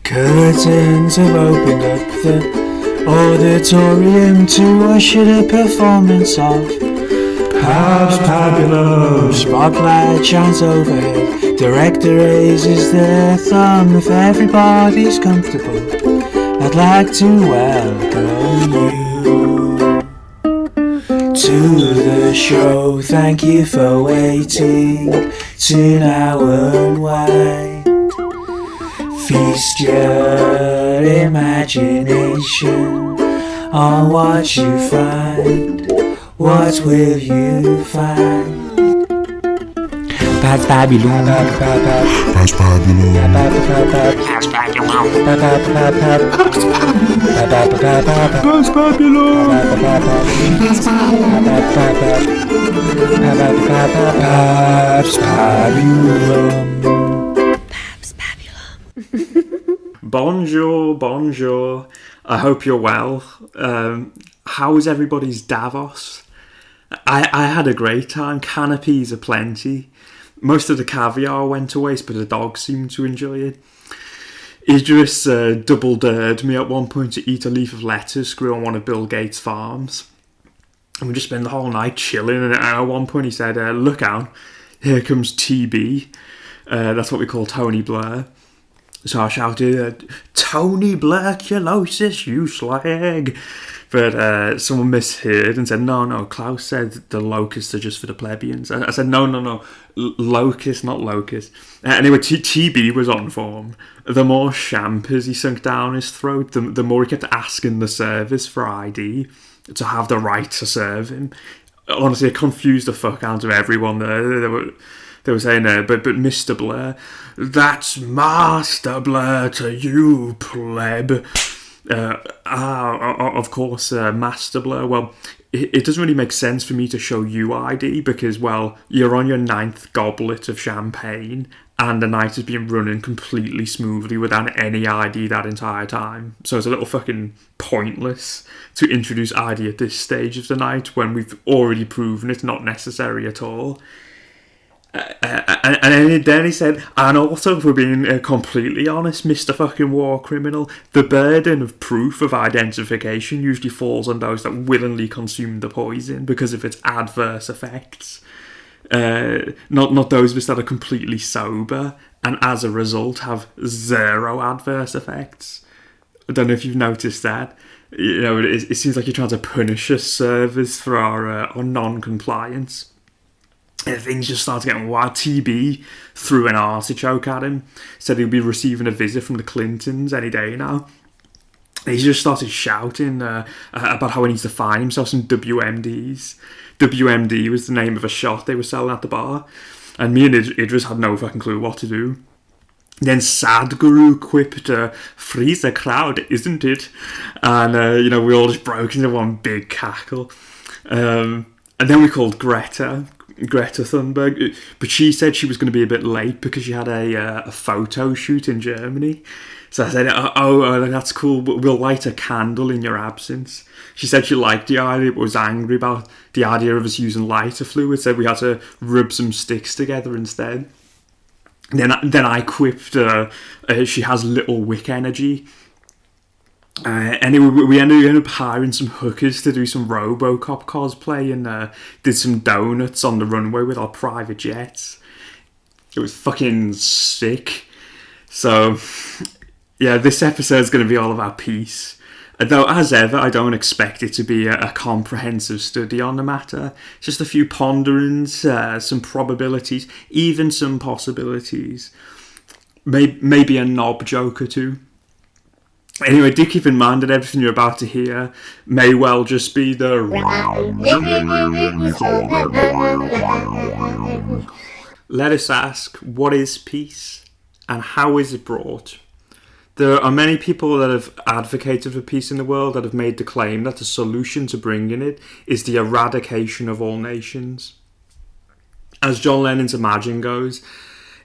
Curtains have opened up the auditorium to usher the performance of Pabulum. Spotlight shines overhead. Director raises their thumb. If everybody's comfortable, I'd like to welcome you to the show. Thank you for waiting. Tune hour and wide. Feast your imagination on what you find. What will you find? That's Pabulum. That's Pabulum. That's Pabulum. That's Pabulum. Bonjour, bonjour. I hope you're well. How was everybody's Davos? I had a great time. Canopies aplenty. Most of the caviar went to waste, but the dogs seemed to enjoy it. Idris double dared me at one point to eat a leaf of lettuce grew on one of Bill Gates' farms. And we just spent the whole night chilling, and at one point he said, look out, here comes TB. That's what we call Tony Blair. So I shouted, Tony Blairulosis, you slag. But someone misheard and said, no, Klaus said the locusts are just for the plebeians. I said, no, locust, not locust. Anyway, TB was on form. The more champers he sunk down his throat, the more he kept asking the service for ID to have the right to serve him. Honestly, it confused the fuck out of everyone there. They were saying, but Mr. Blair, that's Master Blair to you, pleb. Of course, Master Blair. Well, it doesn't really make sense for me to show you ID because, well, you're on your 9th goblet of champagne and the night has been running completely smoothly without any ID that entire time. So it's a little fucking pointless to introduce ID at this stage of the night when we've already proven it's not necessary at all. And then he said, and also for being completely honest, Mr. fucking war criminal, the burden of proof of identification usually falls on those that willingly consume the poison because of its adverse effects. Not those of us that are completely sober and as a result have zero adverse effects. I don't know if you've noticed that. You know, it seems like you're trying to punish us servers for our non-compliance. Things just started getting wild. TB threw an artichoke at him, said he'll be receiving a visit from the Clintons any day now. He just started shouting about how he needs to find himself some WMDs. WMD was the name of a shot they were selling at the bar, and me and Idris had no fucking clue what to do. Then Sadhguru quipped, freeze the crowd, isn't it? And, we all just broke into one big cackle. And then we called Greta Thunberg, but she said she was going to be a bit late because she had a photo shoot in Germany. So I said, oh, that's cool, but we'll light a candle in your absence. She said she liked the idea, but was angry about the idea of us using lighter fluid, said we had to rub some sticks together instead. Then I quipped, she has little wick energy. Anyway, we ended up hiring some hookers to do some RoboCop cosplay and did some donuts on the runway with our private jets. It was fucking sick. So, yeah, this episode is going to be all about peace. Though, as ever, I don't expect it to be a comprehensive study on the matter. Just a few ponderings, some probabilities, even some possibilities. Maybe a knob joke or two. Anyway, do keep in mind that everything you're about to hear may well just be the Let us ask, what is peace and how is it brought? There are many people that have advocated for peace in the world that have made the claim that the solution to bringing it is the eradication of all nations. As John Lennon's Imagine goes,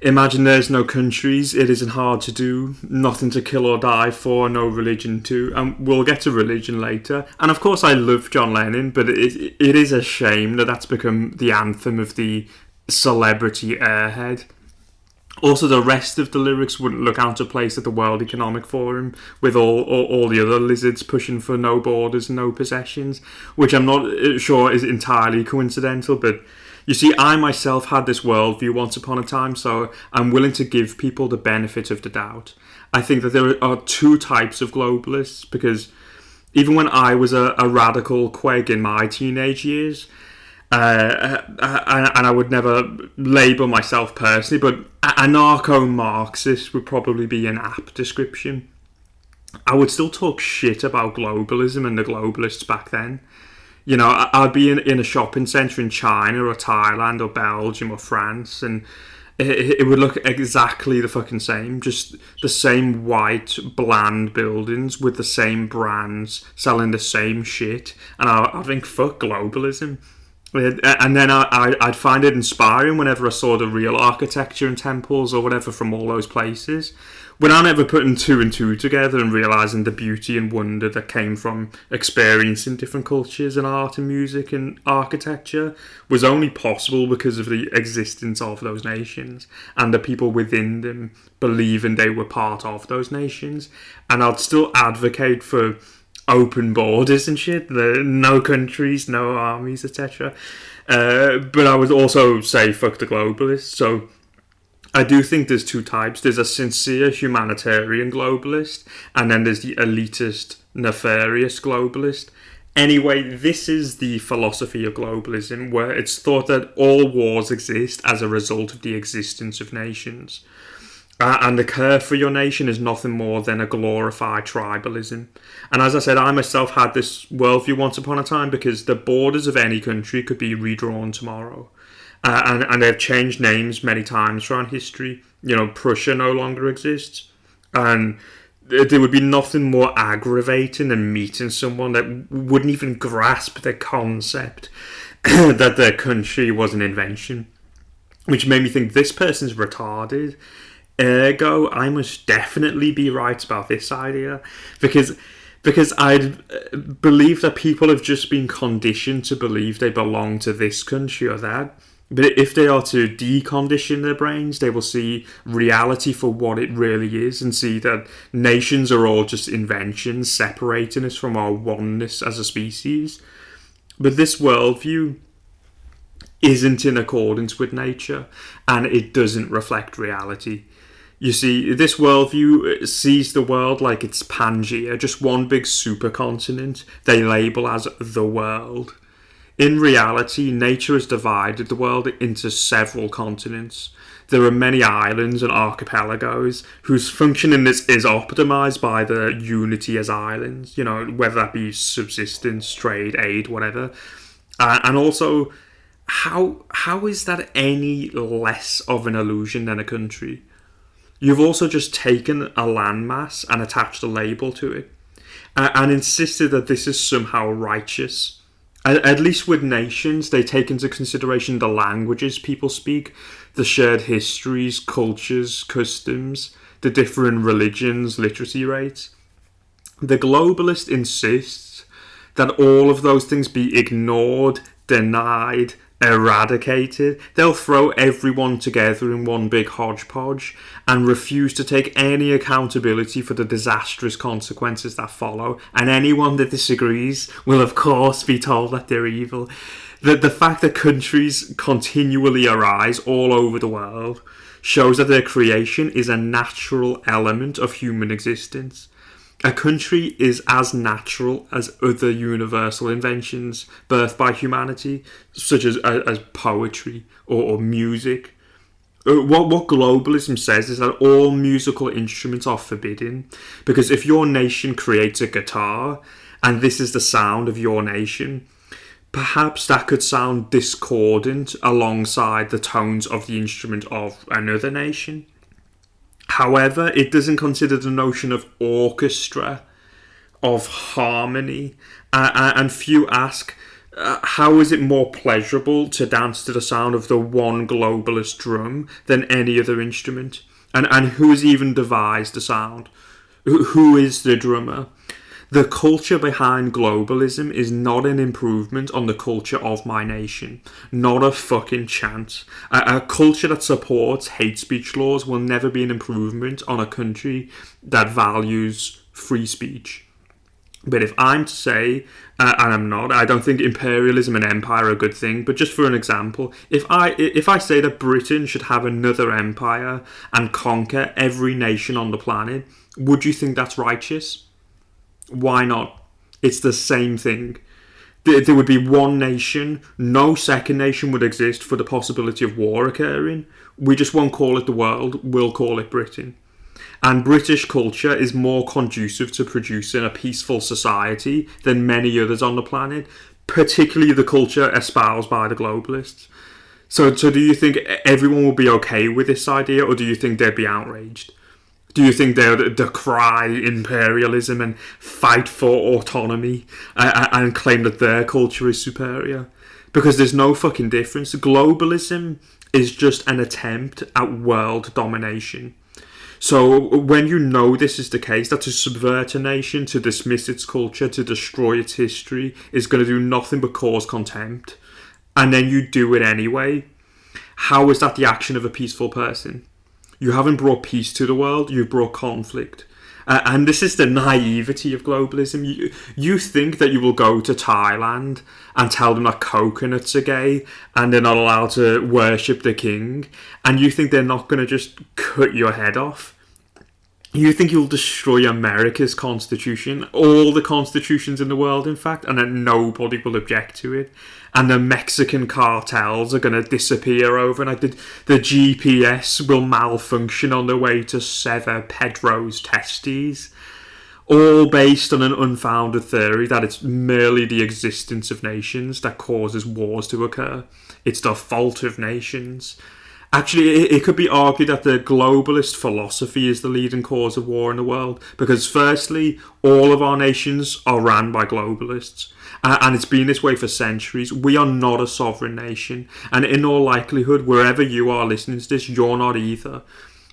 imagine there's no countries, it isn't hard to do, nothing to kill or die for, no religion too, and we'll get to religion later. And of course I love John Lennon, but it is a shame that that's become the anthem of the celebrity airhead. Also, the rest of the lyrics wouldn't look out of place at the World Economic Forum with all the other lizards pushing for no borders and no possessions, which I'm not sure is entirely coincidental, but you see, I myself had this worldview once upon a time, so I'm willing to give people the benefit of the doubt. I think that there are two types of globalists, because even when I was a radical queg in my teenage years, and I would never label myself personally, but anarcho-Marxist would probably be an apt description. I would still talk shit about globalism and the globalists back then. You know, I'd be in a shopping centre in China or Thailand or Belgium or France, and it would look exactly the fucking same. Just the same white, bland buildings with the same brands selling the same shit. And I think, fuck globalism. And then I'd find it inspiring whenever I saw the real architecture and temples or whatever from all those places, without ever putting two and two together and realising the beauty and wonder that came from experiencing different cultures and art and music and architecture was only possible because of the existence of those nations and the people within them believing they were part of those nations. And I'd still advocate for open borders and shit, no countries, no armies, etc. But I would also say fuck the globalists. So I do think there's two types. There's a sincere humanitarian globalist, and then there's the elitist, nefarious globalist. Anyway, this is the philosophy of globalism, where it's thought that all wars exist as a result of the existence of nations. And the care for your nation is nothing more than a glorified tribalism. And as I said, I myself had this worldview once upon a time, because the borders of any country could be redrawn tomorrow. And they've changed names many times throughout history. You know, Prussia no longer exists. And there would be nothing more aggravating than meeting someone that wouldn't even grasp the concept that their country was an invention. Which made me think, this person's retarded. Ergo, I must definitely be right about this idea, because I believe that people have just been conditioned to believe they belong to this country or that. But if they are to decondition their brains, they will see reality for what it really is and see that nations are all just inventions separating us from our oneness as a species. But this worldview isn't in accordance with nature, and it doesn't reflect reality. You see, this worldview sees the world like it's Pangea, just one big supercontinent they label as the world. In reality, nature has divided the world into several continents. There are many islands and archipelagos whose functioning is optimised by the unity as islands, you know, whether that be subsistence, trade, aid, whatever. And also, how is that any less of an illusion than a country? You've also just taken a landmass and attached a label to it, and insisted that this is somehow righteous. At least with nations, they take into consideration the languages people speak, the shared histories, cultures, customs, the different religions, literacy rates. The globalist insists that all of those things be ignored, denied, eradicated. They'll throw everyone together in one big hodgepodge and refuse to take any accountability for the disastrous consequences that follow, and anyone that disagrees will of course be told that they're evil. The fact that countries continually arise all over the world shows that their creation is a natural element of human existence. A country is as natural as other universal inventions birthed by humanity, such as poetry or music. What globalism says is that all musical instruments are forbidden, because if your nation creates a guitar and this is the sound of your nation, perhaps that could sound discordant alongside the tones of the instrument of another nation. However, it doesn't consider the notion of orchestra, of harmony, and few ask, how is it more pleasurable to dance to the sound of the one globalist drum than any other instrument? And who has even devised the sound? Who is the drummer? The culture behind globalism is not an improvement on the culture of my nation. Not a fucking chance. A culture that supports hate speech laws will never be an improvement on a country that values free speech. But if I'm to say, and I'm not, I don't think imperialism and empire are a good thing, but just for an example, if I say that Britain should have another empire and conquer every nation on the planet, would you think that's righteous? Why not? It's the same thing. There would be one nation, no second nation would exist for the possibility of war occurring. We just won't call it the world, we'll call it Britain. And British culture is more conducive to producing a peaceful society than many others on the planet, particularly the culture espoused by the globalists. So do you think everyone will be okay with this idea, or do you think they'd be outraged? Do you think they'll decry imperialism and fight for autonomy and claim that their culture is superior? Because there's no fucking difference. Globalism is just an attempt at world domination. So when you know this is the case, that to subvert a nation, to dismiss its culture, to destroy its history, is going to do nothing but cause contempt, and then you do it anyway, how is that the action of a peaceful person? You haven't brought peace to the world, you've brought conflict. And this is the naivety of globalism. You think that you will go to Thailand and tell them that coconuts are gay and they're not allowed to worship the king, and you think they're not going to just cut your head off. You think you'll destroy America's constitution, all the constitutions in the world, in fact, and then nobody will object to it. And the Mexican cartels are going to disappear overnight. The GPS will malfunction on the way to sever Pedro's testes. All based on an unfounded theory that it's merely the existence of nations that causes wars to occur. It's the fault of nations. Actually, it could be argued that the globalist philosophy is the leading cause of war in the world, because firstly, all of our nations are ran by globalists, and it's been this way for centuries. We are not a sovereign nation, and in all likelihood, wherever you are listening to this, you're not either.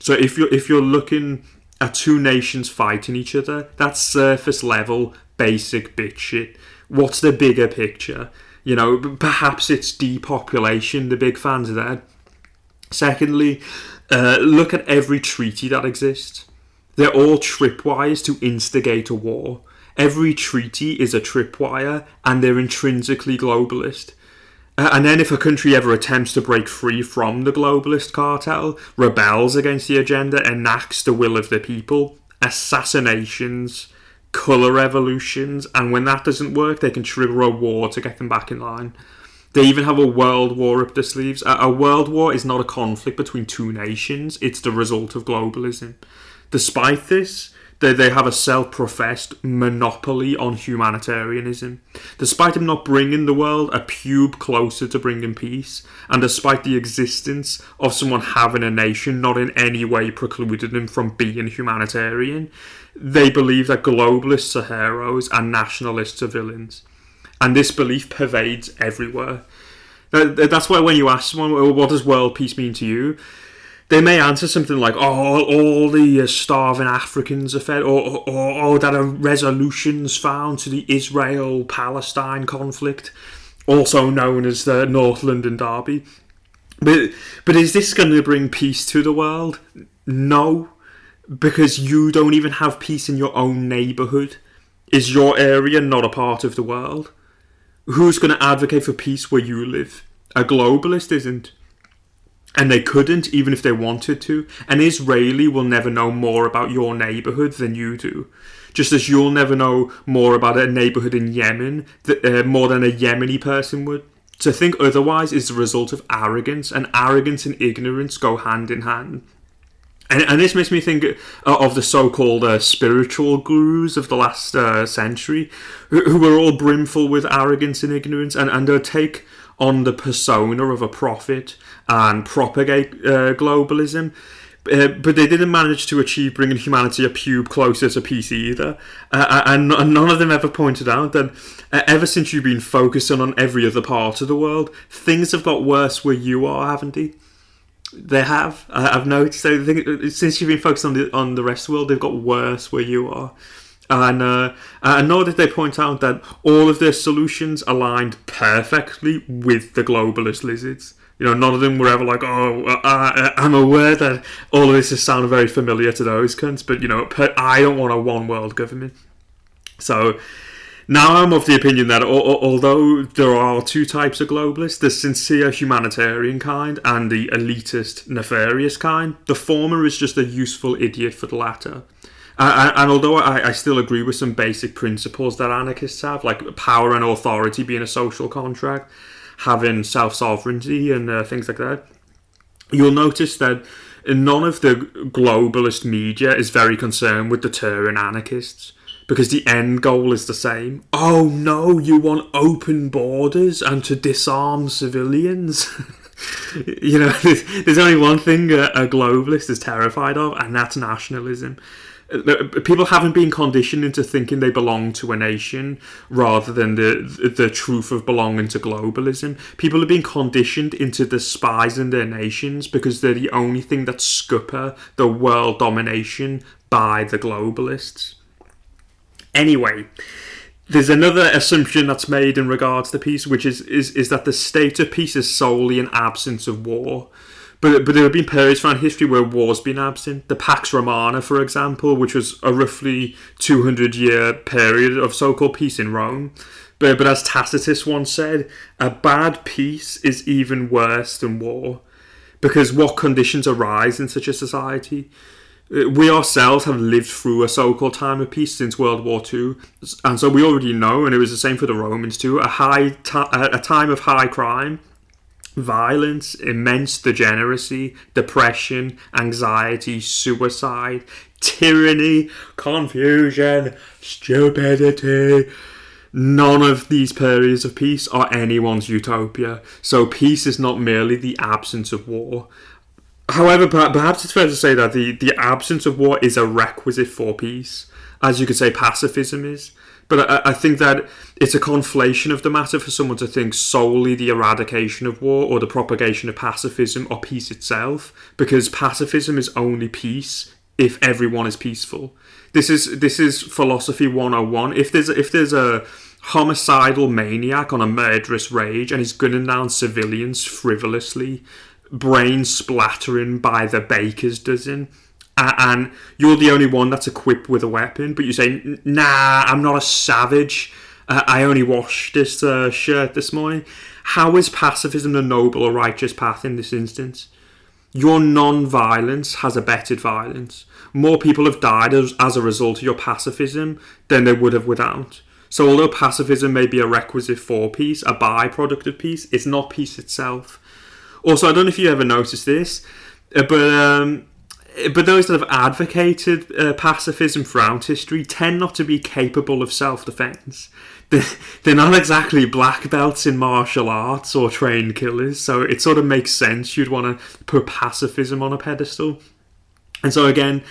So if you're looking at two nations fighting each other, that's surface level, basic bitch shit. What's the bigger picture? You know, perhaps it's depopulation, the big fans of that. Secondly, look at every treaty that exists. They're all tripwires to instigate a war. Every treaty is a tripwire, and they're intrinsically globalist. And then if a country ever attempts to break free from the globalist cartel, rebels against the agenda, enacts the will of the people, assassinations, colour revolutions, and when that doesn't work, they can trigger a war to get them back in line. They even have a world war up their sleeves. A world war is not a conflict between two nations, it's the result of globalism. Despite this, they have a self-professed monopoly on humanitarianism. Despite them not bringing the world a pube closer to bringing peace, and despite the existence of someone having a nation not in any way precluded them from being humanitarian, they believe that globalists are heroes and nationalists are villains. And this belief pervades everywhere. That's why when you ask someone, what does world peace mean to you? They may answer something like, all the starving Africans are fed, or that a resolution's found to the Israel-Palestine conflict, also known as the North London Derby. But is this going to bring peace to the world? No, because you don't even have peace in your own neighbourhood. Is your area not a part of the world? Who's going to advocate for peace where you live? A globalist isn't. And they couldn't, even if they wanted to. An Israeli will never know more about your neighbourhood than you do. Just as you'll never know more about a neighbourhood in Yemen more than a Yemeni person would. To think otherwise is the result of arrogance, and arrogance and ignorance go hand in hand. And this makes me think of the so-called spiritual gurus of the last century, who were all brimful with arrogance and ignorance, and they'd take on the persona of a prophet and propagate globalism. But they didn't manage to achieve bringing humanity a pube closer to peace either. And none of them ever pointed out that ever since you've been focusing on every other part of the world, things have got worse where you are, haven't they? They have. I've noticed. Since you've been focused on the rest of the world, they've got worse where you are. And nor did they point out that all of their solutions aligned perfectly with the globalist lizards. None of them were ever like, I'm aware that all of this is sounding very familiar to those cunts, but I don't want a one world government. So now I'm of the opinion that although there are two types of globalists, the sincere humanitarian kind and the elitist nefarious kind, the former is just a useful idiot for the latter. And although I still agree with some basic principles that anarchists have, like power and authority being a social contract, having self-sovereignty and things like that, you'll notice that none of the globalist media is very concerned with deterring anarchists, because the end goal is the same. Oh no, you want open borders and to disarm civilians? There's only one thing a globalist is terrified of, and that's nationalism. People haven't been conditioned into thinking they belong to a nation rather than the truth of belonging to globalism. People have been conditioned into despising their nations because they're the only thing that scupper the world domination by the globalists. Anyway, there's another assumption that's made in regards to peace, which is that the state of peace is solely an absence of war. But there have been periods throughout history where war's been absent. The Pax Romana, for example, which was a roughly 200-year period of so-called peace in Rome. But as Tacitus once said, a bad peace is even worse than war. Because what conditions arise in such a society? We ourselves have lived through a so-called time of peace since World War II, and so we already know, and it was the same for the Romans too, a time of high crime, violence, immense degeneracy, depression, anxiety, suicide, tyranny, confusion, stupidity. None of these periods of peace are anyone's utopia, so peace is not merely the absence of war. However, perhaps it's fair to say that the absence of war is a requisite for peace, as you could say pacifism is. But I think that it's a conflation of the matter for someone to think solely the eradication of war or the propagation of pacifism or peace itself, because pacifism is only peace if everyone is peaceful. This is philosophy 101. If there's a homicidal maniac on a murderous rage and he's gunning down civilians frivolously, brains splattering by the baker's dozen, and you're the only one that's equipped with a weapon, but you say, nah, I'm not a savage, I only washed this shirt this morning. How is pacifism the noble or righteous path in this instance? Your non-violence has abetted violence. More people have died as a result of your pacifism than they would have without. So although pacifism may be a requisite for peace, a byproduct of peace, it's not peace itself. Also, I don't know if you ever noticed this, but those that have advocated pacifism throughout history tend not to be capable of self-defense. They're not exactly black belts in martial arts or trained killers, so it sort of makes sense you'd want to put pacifism on a pedestal. And so again,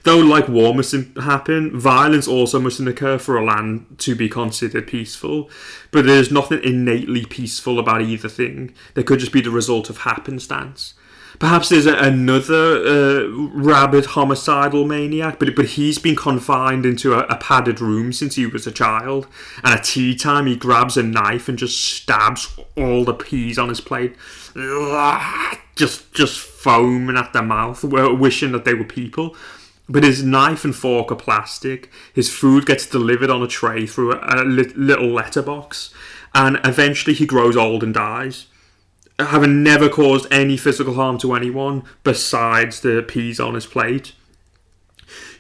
though like war mustn't happen, violence also mustn't occur for a land to be considered peaceful. But there's nothing innately peaceful about either thing. They could just be the result of happenstance. Perhaps there's another rabid homicidal maniac, but he's been confined into a padded room since he was a child. And at tea time, he grabs a knife and just stabs all the peas on his plate, just foaming at the mouth, wishing that they were people. But his knife and fork are plastic. His food gets delivered on a tray through a little letterbox, and eventually he grows old and dies, having never caused any physical harm to anyone besides the peas on his plate.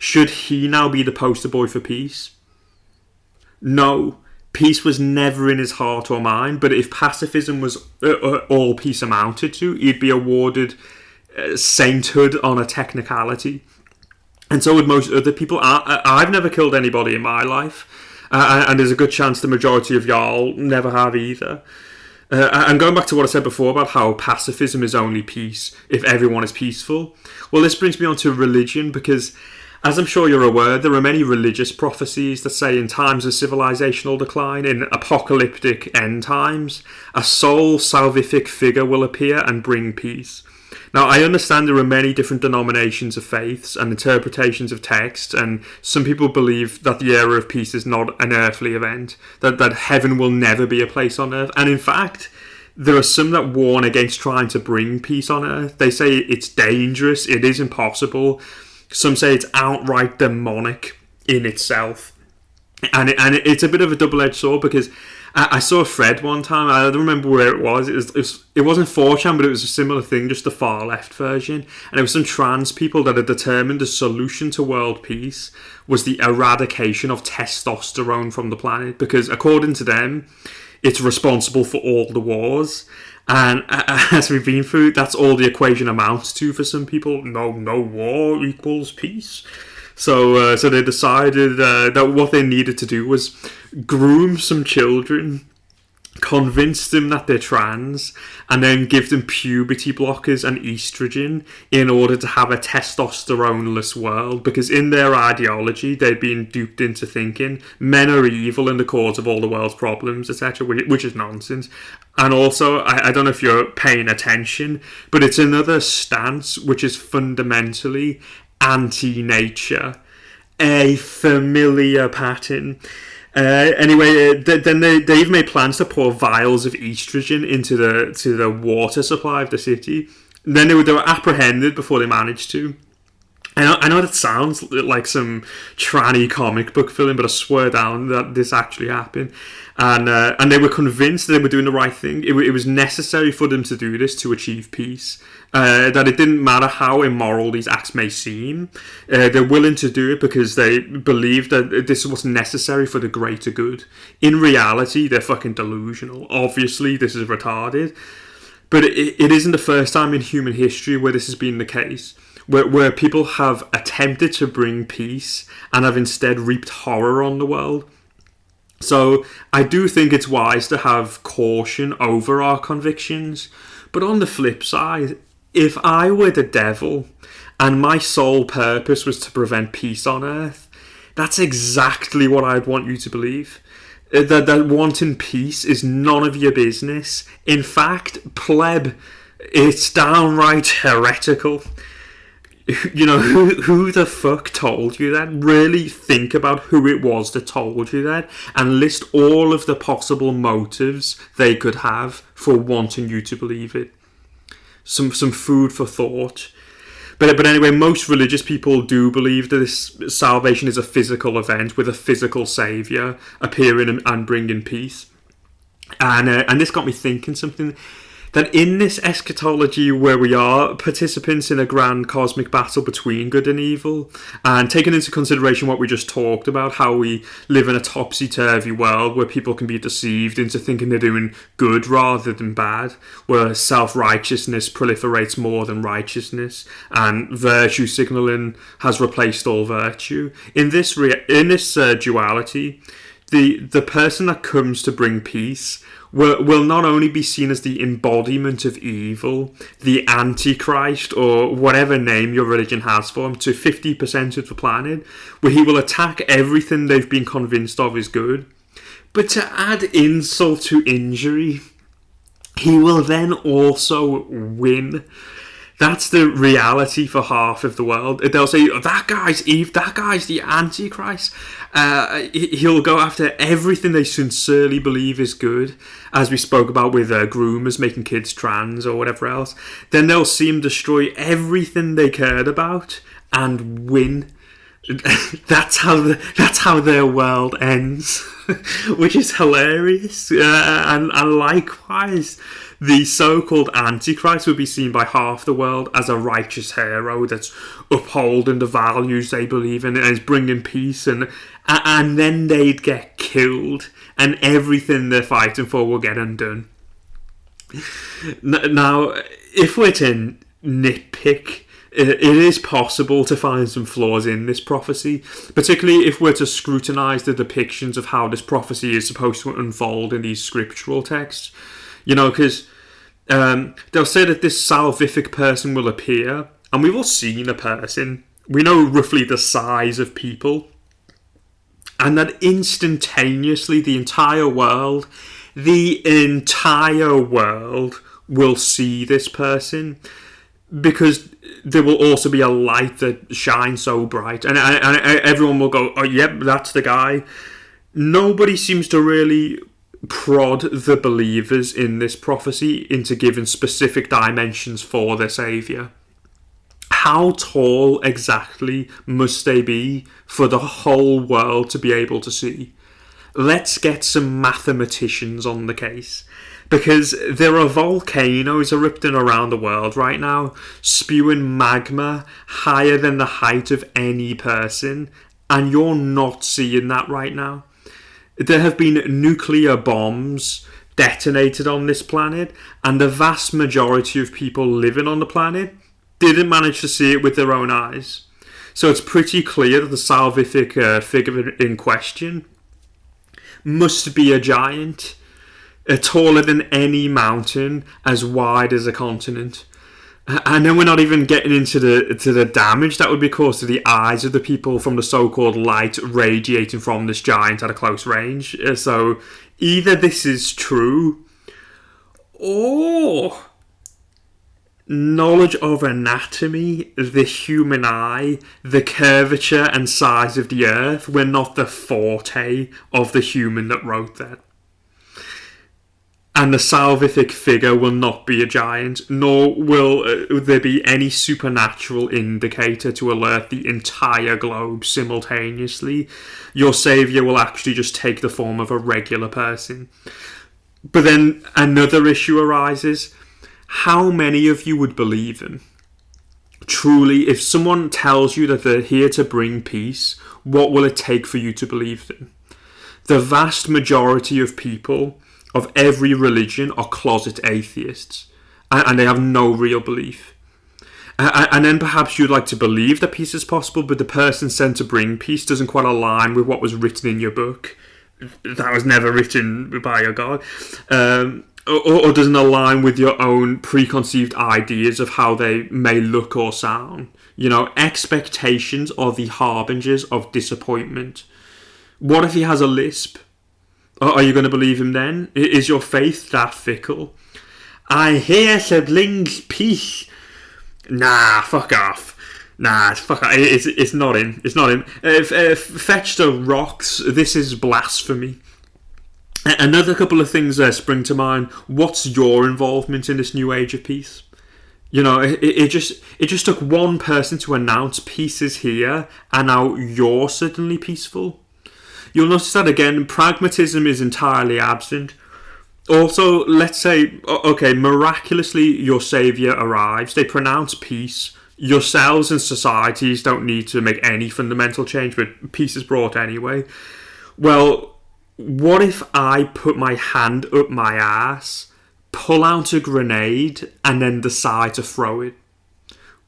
Should he now be the poster boy for peace? No, peace was never in his heart or mind, but if pacifism was all peace amounted to, he'd be awarded sainthood on a technicality. And so would most other people. I've never killed anybody in my life, and there's a good chance the majority of y'all never have either. And going back to what I said before about how pacifism is only peace if everyone is peaceful, well, this brings me on to religion, because as I'm sure you're aware, there are many religious prophecies that say in times of civilizational decline, in apocalyptic end times, a sole salvific figure will appear and bring peace. Now, I understand there are many different denominations of faiths and interpretations of text, and some people believe that the era of peace is not an earthly event, that heaven will never be a place on earth. And in fact, there are some that warn against trying to bring peace on earth. They say it's dangerous, it is impossible. Some say it's outright demonic in itself. And it's a bit of a double-edged sword, because I saw a thread one time. I don't remember where it was. It wasn't 4chan, but it was a similar thing, just the far left version. And it was some trans people that had determined the solution to world peace was the eradication of testosterone from the planet, because according to them, it's responsible for all the wars. And as we've been through, that's all the equation amounts to for some people. No war equals peace. So they decided that what they needed to do was groom some children, convince them that they're trans, and then give them puberty blockers and estrogen in order to have a testosterone-less world. Because in their ideology, they'd been duped into thinking men are evil and the cause of all the world's problems, etc., which is nonsense. And also, I don't know if you're paying attention, but it's another stance which is fundamentally anti-nature, a familiar pattern. Anyway, then they even made plans to pour vials of estrogen into the water supply of the city. And then they were apprehended before they managed to. I know that sounds like some tranny comic book film, but I swear down that this actually happened. And they were convinced that they were doing the right thing. It was necessary for them to do this to achieve peace. That it didn't matter how immoral these acts may seem. They're willing to do it because they believe that this was necessary for the greater good. In reality, they're fucking delusional. Obviously, this is retarded. But it isn't the first time in human history where this has been the case. Where people have attempted to bring peace and have instead reaped horror on the world. So I do think it's wise to have caution over our convictions. But on the flip side, if I were the devil and my sole purpose was to prevent peace on earth, that's exactly what I'd want you to believe. That wanting peace is none of your business. In fact, pleb, it's downright heretical. You know, who the fuck told you that? Really think about who it was that told you that, and list all of the possible motives they could have for wanting you to believe it. Some food for thought. But anyway, most religious people do believe that this salvation is a physical event with a physical saviour appearing and bringing peace. And this got me thinking something. That in this eschatology where we are participants in a grand cosmic battle between good and evil, and taking into consideration what we just talked about, how we live in a topsy-turvy world where people can be deceived into thinking they're doing good rather than bad, where self-righteousness proliferates more than righteousness, and virtue signalling has replaced all virtue. In this duality, the person that comes to bring peace will not only be seen as the embodiment of evil, the Antichrist, or whatever name your religion has for him, to 50% of the planet, where he will attack everything they've been convinced of is good. But to add insult to injury, he will then also win. That's the reality for half of the world. They'll say, oh, that guy's Eve, that guy's the Antichrist. He'll go after everything they sincerely believe is good, as we spoke about with groomers making kids trans or whatever else. Then they'll see him destroy everything they cared about and win. That's how their world ends, which is hilarious. And likewise, the so-called Antichrist would be seen by half the world as a righteous hero that's upholding the values they believe in and is bringing peace, and then they'd get killed and everything they're fighting for will get undone. Now, if we're to nitpick, it is possible to find some flaws in this prophecy, particularly if we're to scrutinise the depictions of how this prophecy is supposed to unfold in these scriptural texts. You know, because they'll say that this salvific person will appear, and we've all seen a person. We know roughly the size of people, and that instantaneously the entire world will see this person. because there will also be a light that shines so bright, and everyone will go, oh, yep, that's the guy. Nobody seems to really prod the believers in this prophecy into giving specific dimensions for their saviour. How tall exactly must they be for the whole world to be able to see? Let's get some mathematicians on the case, because there are volcanoes erupting around the world right now, spewing magma higher than the height of any person, and you're not seeing that right now. There have been nuclear bombs detonated on this planet, and the vast majority of people living on the planet didn't manage to see it with their own eyes. So it's pretty clear that the salvific figure in question must be a giant, taller than any mountain, as wide as a continent. And then we're not even getting into the damage that would be caused to the eyes of the people from the so-called light radiating from this giant at a close range. So either this is true, or knowledge of anatomy, the human eye, the curvature and size of the earth were not the forte of the human that wrote that. And the salvific figure will not be a giant, nor will there be any supernatural indicator to alert the entire globe simultaneously. Your saviour will actually just take the form of a regular person. But then another issue arises. How many of you would believe him? Truly, if someone tells you that they're here to bring peace, what will it take for you to believe them? The vast majority of people of every religion are closet atheists, and they have no real belief. And then perhaps you'd like to believe that peace is possible, but the person sent to bring peace doesn't quite align with what was written in your book. That was never written by your God. Or doesn't align with your own preconceived ideas of how they may look or sound. You know, expectations are the harbingers of disappointment. What if he has a lisp? Are you going to believe him then? Is your faith that fickle? I hear siblings peace. Nah, fuck off. Nah, fuck off. It's not him. It's not him. Fetch the rocks. This is blasphemy. Another couple of things spring to mind. What's your involvement in this new age of peace? You know, it just took one person to announce peace is here, and now you're suddenly peaceful. You'll notice that again, pragmatism is entirely absent. Also, let's say, okay, miraculously your saviour arrives, they pronounce peace. Yourselves and societies don't need to make any fundamental change, but peace is brought anyway. Well, what if I put my hand up my ass, pull out a grenade, and then decide to throw it?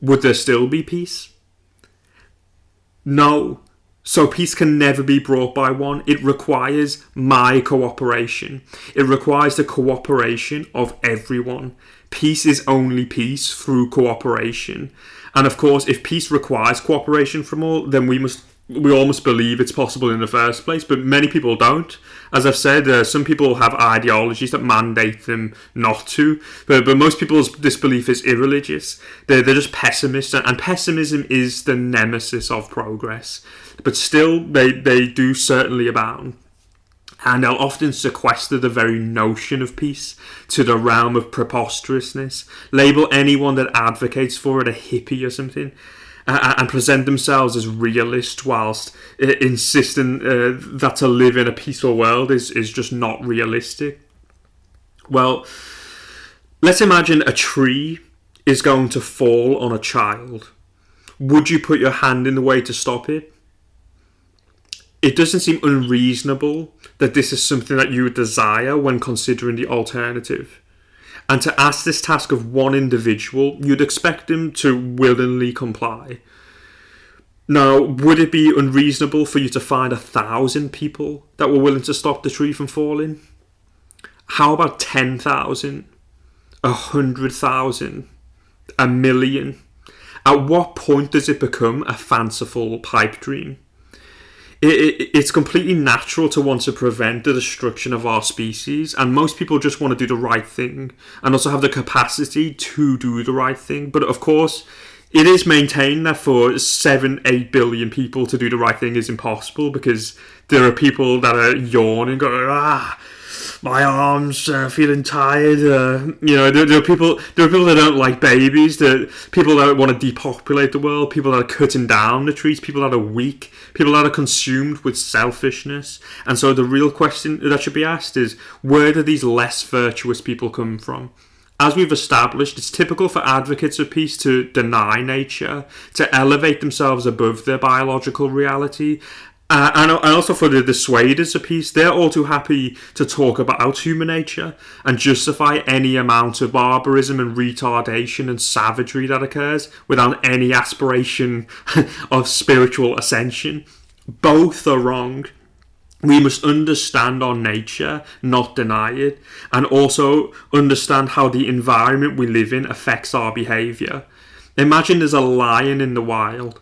Would there still be peace? No. So peace can never be brought by one. It requires my cooperation. It requires the cooperation of everyone. Peace is only peace through cooperation. And of course, if peace requires cooperation from all, then we all must believe it's possible in the first place, but many people don't. As I've said, some people have ideologies that mandate them not to, but most people's disbelief is irreligious. They're just pessimists, and pessimism is the nemesis of progress. But still, they do certainly abound. And they'll often sequester the very notion of peace to the realm of preposterousness, label anyone that advocates for it a hippie or something, and present themselves as realist whilst insisting that to live in a peaceful world is just not realistic. Well, let's imagine a tree is going to fall on a child. Would you put your hand in the way to stop it? It doesn't seem unreasonable that this is something that you would desire when considering the alternative. And to ask this task of one individual, you'd expect him to willingly comply. Now, would it be unreasonable for you to find 1,000 people that were willing to stop the tree from falling? How about 10,000? 100,000? 1,000,000? At what point does it become a fanciful pipe dream? It's completely natural to want to prevent the destruction of our species, and most people just want to do the right thing and also have the capacity to do the right thing. But of course, it is maintained that for 7-8 billion people to do the right thing is impossible, because there are people that are yawning, going, my arms, feeling tired. There are people that don't like babies. People that want to depopulate the world. People that are cutting down the trees. People that are weak. People that are consumed with selfishness. And so the real question that should be asked is, where do these less virtuous people come from? As we've established, it's typical for advocates of peace to deny nature, to elevate themselves above their biological reality. And also for the dissuaders of peace, they're all too happy to talk about human nature and justify any amount of barbarism and retardation and savagery that occurs without any aspiration of spiritual ascension. Both are wrong. We must understand our nature, not deny it, and also understand how the environment we live in affects our behaviour. Imagine there's a lion in the wild.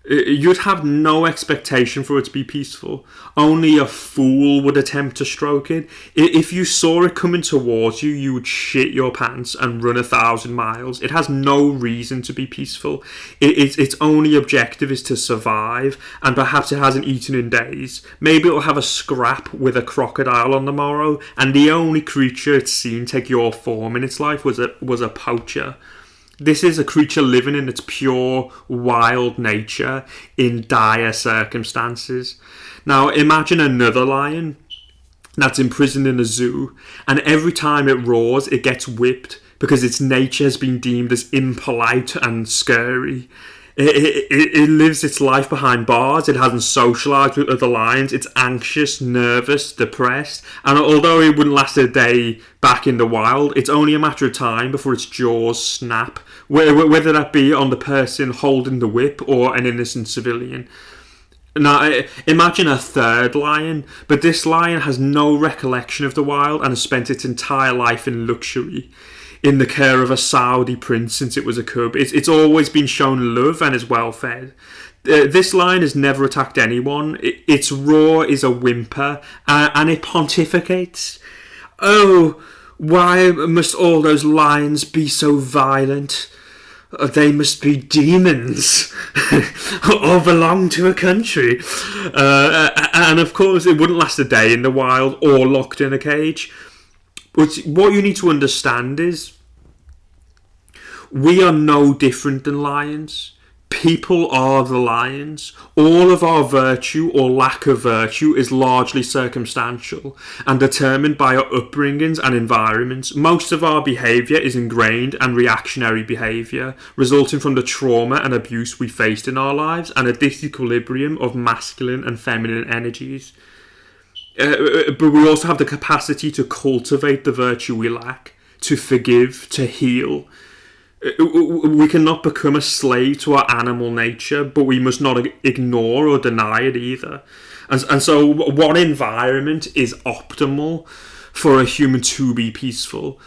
You'd have no expectation for it to be peaceful. Only a fool would attempt to stroke it. If you saw it coming towards you, you would shit your pants and run 1,000 miles. It has no reason to be peaceful. Its only objective is to survive, and perhaps it hasn't eaten in days. Maybe it'll have a scrap with a crocodile on the morrow, and the only creature it's seen take your form in its life was a poacher. This is a creature living in its pure, wild nature in dire circumstances. Now, imagine another lion that's imprisoned in a zoo, and every time it roars, it gets whipped because its nature has been deemed as impolite and scary. It lives its life behind bars. It hasn't socialised with other lions. It's anxious, nervous, depressed. And although it wouldn't last a day back in the wild, it's only a matter of time before its jaws snap, whether that be on the person holding the whip or an innocent civilian. Now, imagine a third lion, but this lion has no recollection of the wild and has spent its entire life in luxury, in the care of a Saudi prince since it was a cub. It's always been shown love and is well fed. This lion has never attacked anyone. Its roar is a whimper, and it pontificates. Oh, why must all those lions be so violent? They must be demons or belong to a country. And of course, it wouldn't last a day in the wild or locked in a cage. But what you need to understand is, we are no different than lions. People are the lions. All of our virtue or lack of virtue is largely circumstantial and determined by our upbringings and environments. Most of our behaviour is ingrained and reactionary behaviour, resulting from the trauma and abuse we faced in our lives and a disequilibrium of masculine and feminine energies. But we also have the capacity to cultivate the virtue we lack, to forgive, to heal. We cannot become a slave to our animal nature, but we must not ignore or deny it either. And so what environment is optimal for a human to be peaceful?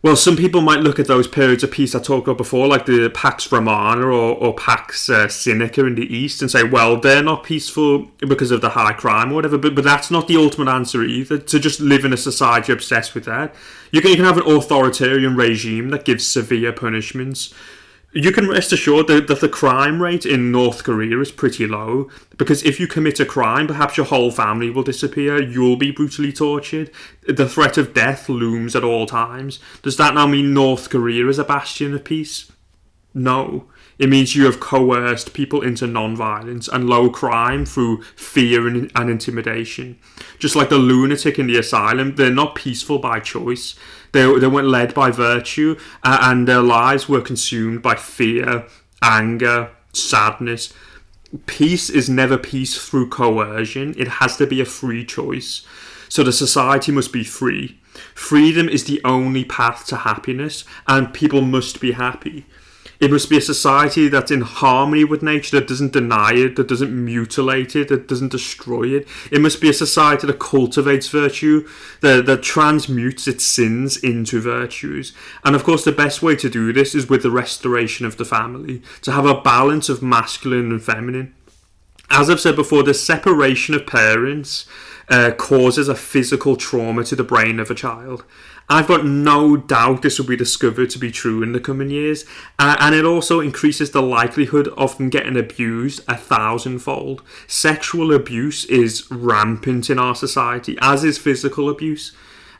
Well, some people might look at those periods of peace I talked about before, like the Pax Romana or Pax Sinica in the East, and say, well, they're not peaceful because of the high crime or whatever, but that's not the ultimate answer either, to just live in a society obsessed with that. You can have an authoritarian regime that gives severe punishments. You can rest assured that the crime rate in North Korea is pretty low, because if you commit a crime, perhaps your whole family will disappear, you'll be brutally tortured, the threat of death looms at all times. Does that now mean North Korea is a bastion of peace? No. It means you have coerced people into non-violence and low crime through fear and intimidation. Just like the lunatic in the asylum, they're not peaceful by choice. They weren't led by virtue, and their lives were consumed by fear, anger, sadness. Peace is never peace through coercion. It has to be a free choice. So the society must be free. Freedom is the only path to happiness, and people must be happy. It must be a society that's in harmony with nature, that doesn't deny it, that doesn't mutilate it, that doesn't destroy it. It must be a society that cultivates virtue, that transmutes its sins into virtues. And of course, the best way to do this is with the restoration of the family, to have a balance of masculine and feminine. As I've said before, the separation of parents causes a physical trauma to the brain of a child. I've got no doubt this will be discovered to be true in the coming years, and it also increases the likelihood of them getting abused 1,000-fold. Sexual abuse is rampant in our society, as is physical abuse.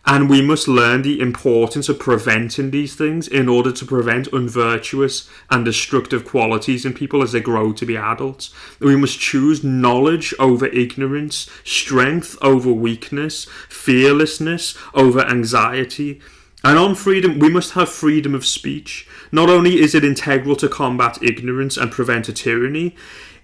And we must learn the importance of preventing these things in order to prevent unvirtuous and destructive qualities in people as they grow to be adults. We must choose knowledge over ignorance, strength over weakness, fearlessness over anxiety. And on freedom, we must have freedom of speech. Not only is it integral to combat ignorance and prevent a tyranny,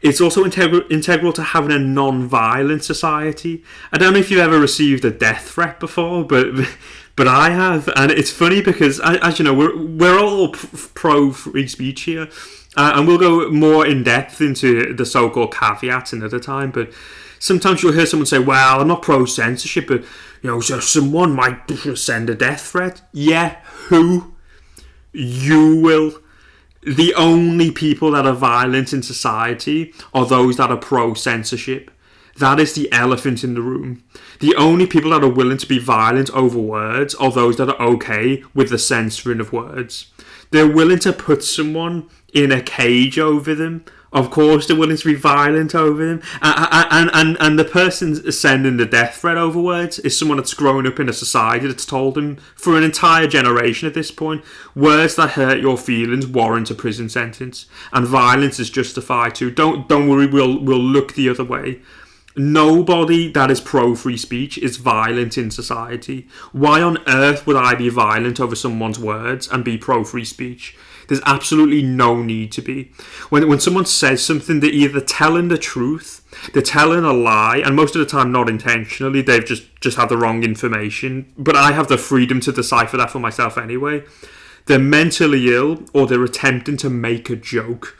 it's also integral to having a non-violent society. I don't know if you've ever received a death threat before, but I have, and it's funny because, as you know, we're all pro free speech here, and we'll go more in depth into the so-called caveats another time. But sometimes you'll hear someone say, "Well, I'm not pro censorship, but so someone might send a death threat." Yeah, who? You will. The only people that are violent in society are those that are pro-censorship. That is the elephant in the room. The only people that are willing to be violent over words are those that are okay with the censoring of words. They're willing to put someone in a cage over them. Of course they're willing to be violent over them. And the person sending the death threat over words is someone that's grown up in a society that's told them for an entire generation at this point, words that hurt your feelings warrant a prison sentence, and violence is justified too. Don't worry, we'll look the other way. Nobody that is pro-free speech is violent in society. Why on earth would I be violent over someone's words and be pro-free speech? There's absolutely no need to be. When someone says something, they're either telling the truth, they're telling a lie, and most of the time not intentionally, they've just had the wrong information. But I have the freedom to decipher that for myself anyway. They're mentally ill, or they're attempting to make a joke.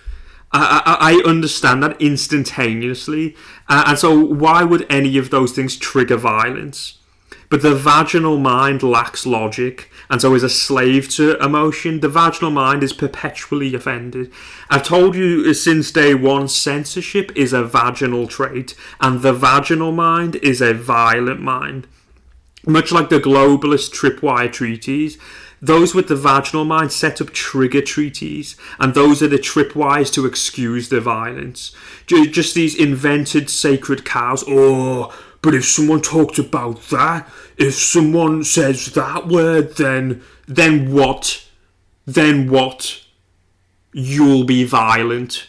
I understand that instantaneously, and so why would any of those things trigger violence? But the vaginal mind lacks logic, and so is a slave to emotion. The vaginal mind is perpetually offended. I've told you since day one, censorship is a vaginal trait, and the vaginal mind is a violent mind. Much like the globalist tripwire treaties, those with the vaginal mind set up trigger treaties, and those are the tripwires to excuse their violence. Just these invented sacred cows. Oh, but if someone talks about that, if someone says that word, then what? Then what? You'll be violent.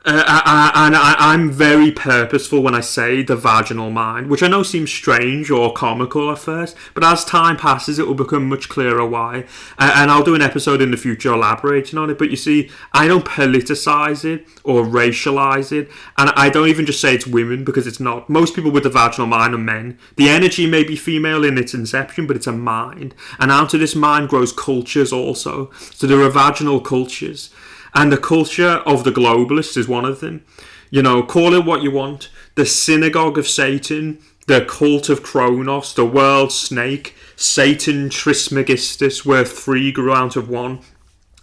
I'm very purposeful when I say the vaginal mind, which I know seems strange or comical at first, but as time passes it will become much clearer why, and I'll do an episode in the future elaborating on it. But you see, I don't politicise it or racialise it, and I don't even just say it's women, because it's not. Most people with the vaginal mind are men. The energy may be female in its inception, but it's a mind, and out of this mind grows cultures also. So there are vaginal cultures. And the culture of the globalists is one of them. Call it what you want. The synagogue of Satan, the cult of Kronos, the world snake, Satan Trismegistus, where 3 grew out of 1.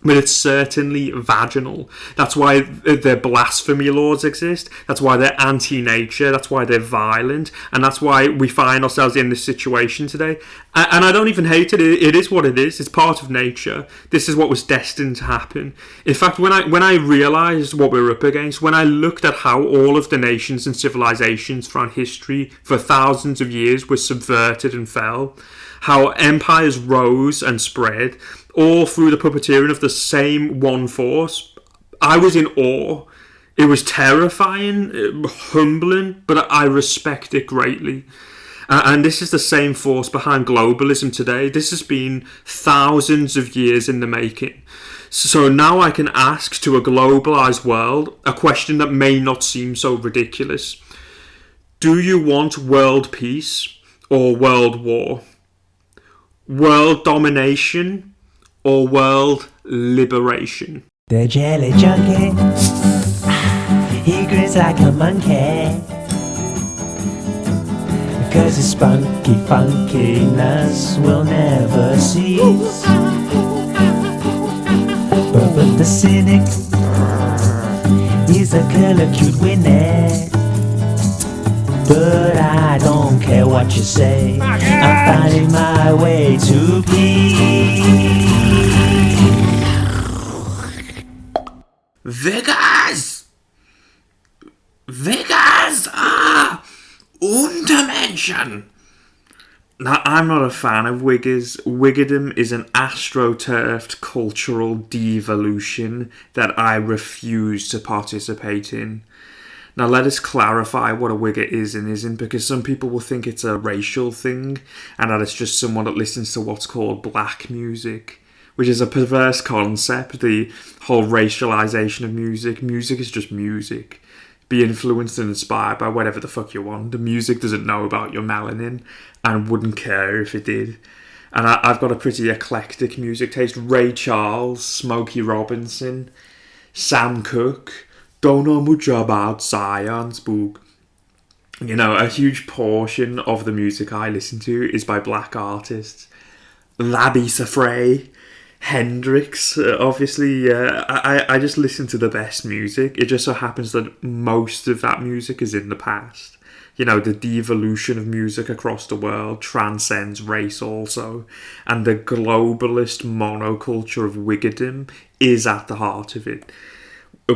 But it's certainly vaginal. That's why their blasphemy laws exist. That's why they're anti-nature. That's why they're violent. And that's why we find ourselves in this situation today. And I don't even hate it. It is what it is. It's part of nature. This is what was destined to happen. In fact, when I realised what we were up against, when I looked at how all of the nations and civilizations throughout history for thousands of years were subverted and fell, how empires rose and spread, all through the puppeteering of the same one force, I was in awe. It was terrifying, humbling, but I respect it greatly. And this is the same force behind globalism today. This has been thousands of years in the making. So now I can ask to a globalised world a question that may not seem so ridiculous. Do you want world peace or world war? World domination or world liberation? The jelly junkie, he grins like a monkey, because his spunky funkiness will never cease. But the cynic, he's a killer cute winner, but I don't care what you say. I'm finding my way to peace. Vegas! Vegas! Ah! Untermenschen! Now, I'm not a fan of Wiggers. Wiggerdom is an astroturfed cultural devolution that I refuse to participate in. Now, let us clarify what a Wigger is and isn't, because some people will think it's a racial thing, and that it's just someone that listens to what's called black music, which is a perverse concept, the whole racialization of music. Music is just music. Be influenced and inspired by whatever the fuck you want. The music doesn't know about your melanin and wouldn't care if it did. And I've got a pretty eclectic music taste. Ray Charles, Smokey Robinson, Sam Cooke, don't know much about science, book. You know, a huge portion of the music I listen to is by black artists. Labby Safray, Hendrix, obviously. I just listen to the best music. It just so happens that most of that music is in the past. You know, the devolution of music across the world transcends race also, and the globalist monoculture of Wiggerdom is at the heart of it.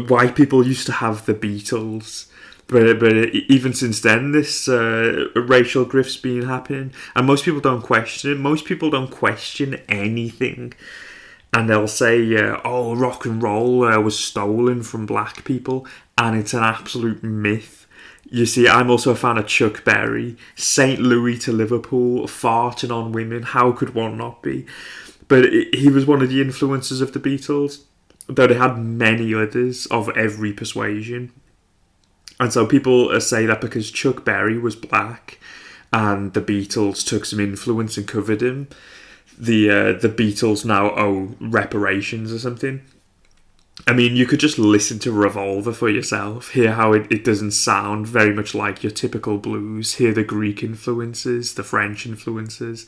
White people used to have the Beatles, but even since then, this racial grift's been happening, and most people don't question it. Most people don't question anything. And they'll say, oh, rock and roll was stolen from black people, and it's an absolute myth. You see, I'm also a fan of Chuck Berry, St. Louis to Liverpool, farting on women, how could one not be? But he was one of the influences of the Beatles, though they had many others of every persuasion. And so people say that because Chuck Berry was black, and the Beatles took some influence and covered him, the Beatles now owe reparations or something. I mean, you could just listen to Revolver for yourself, hear how it doesn't sound very much like your typical blues, hear the Greek influences, the French influences,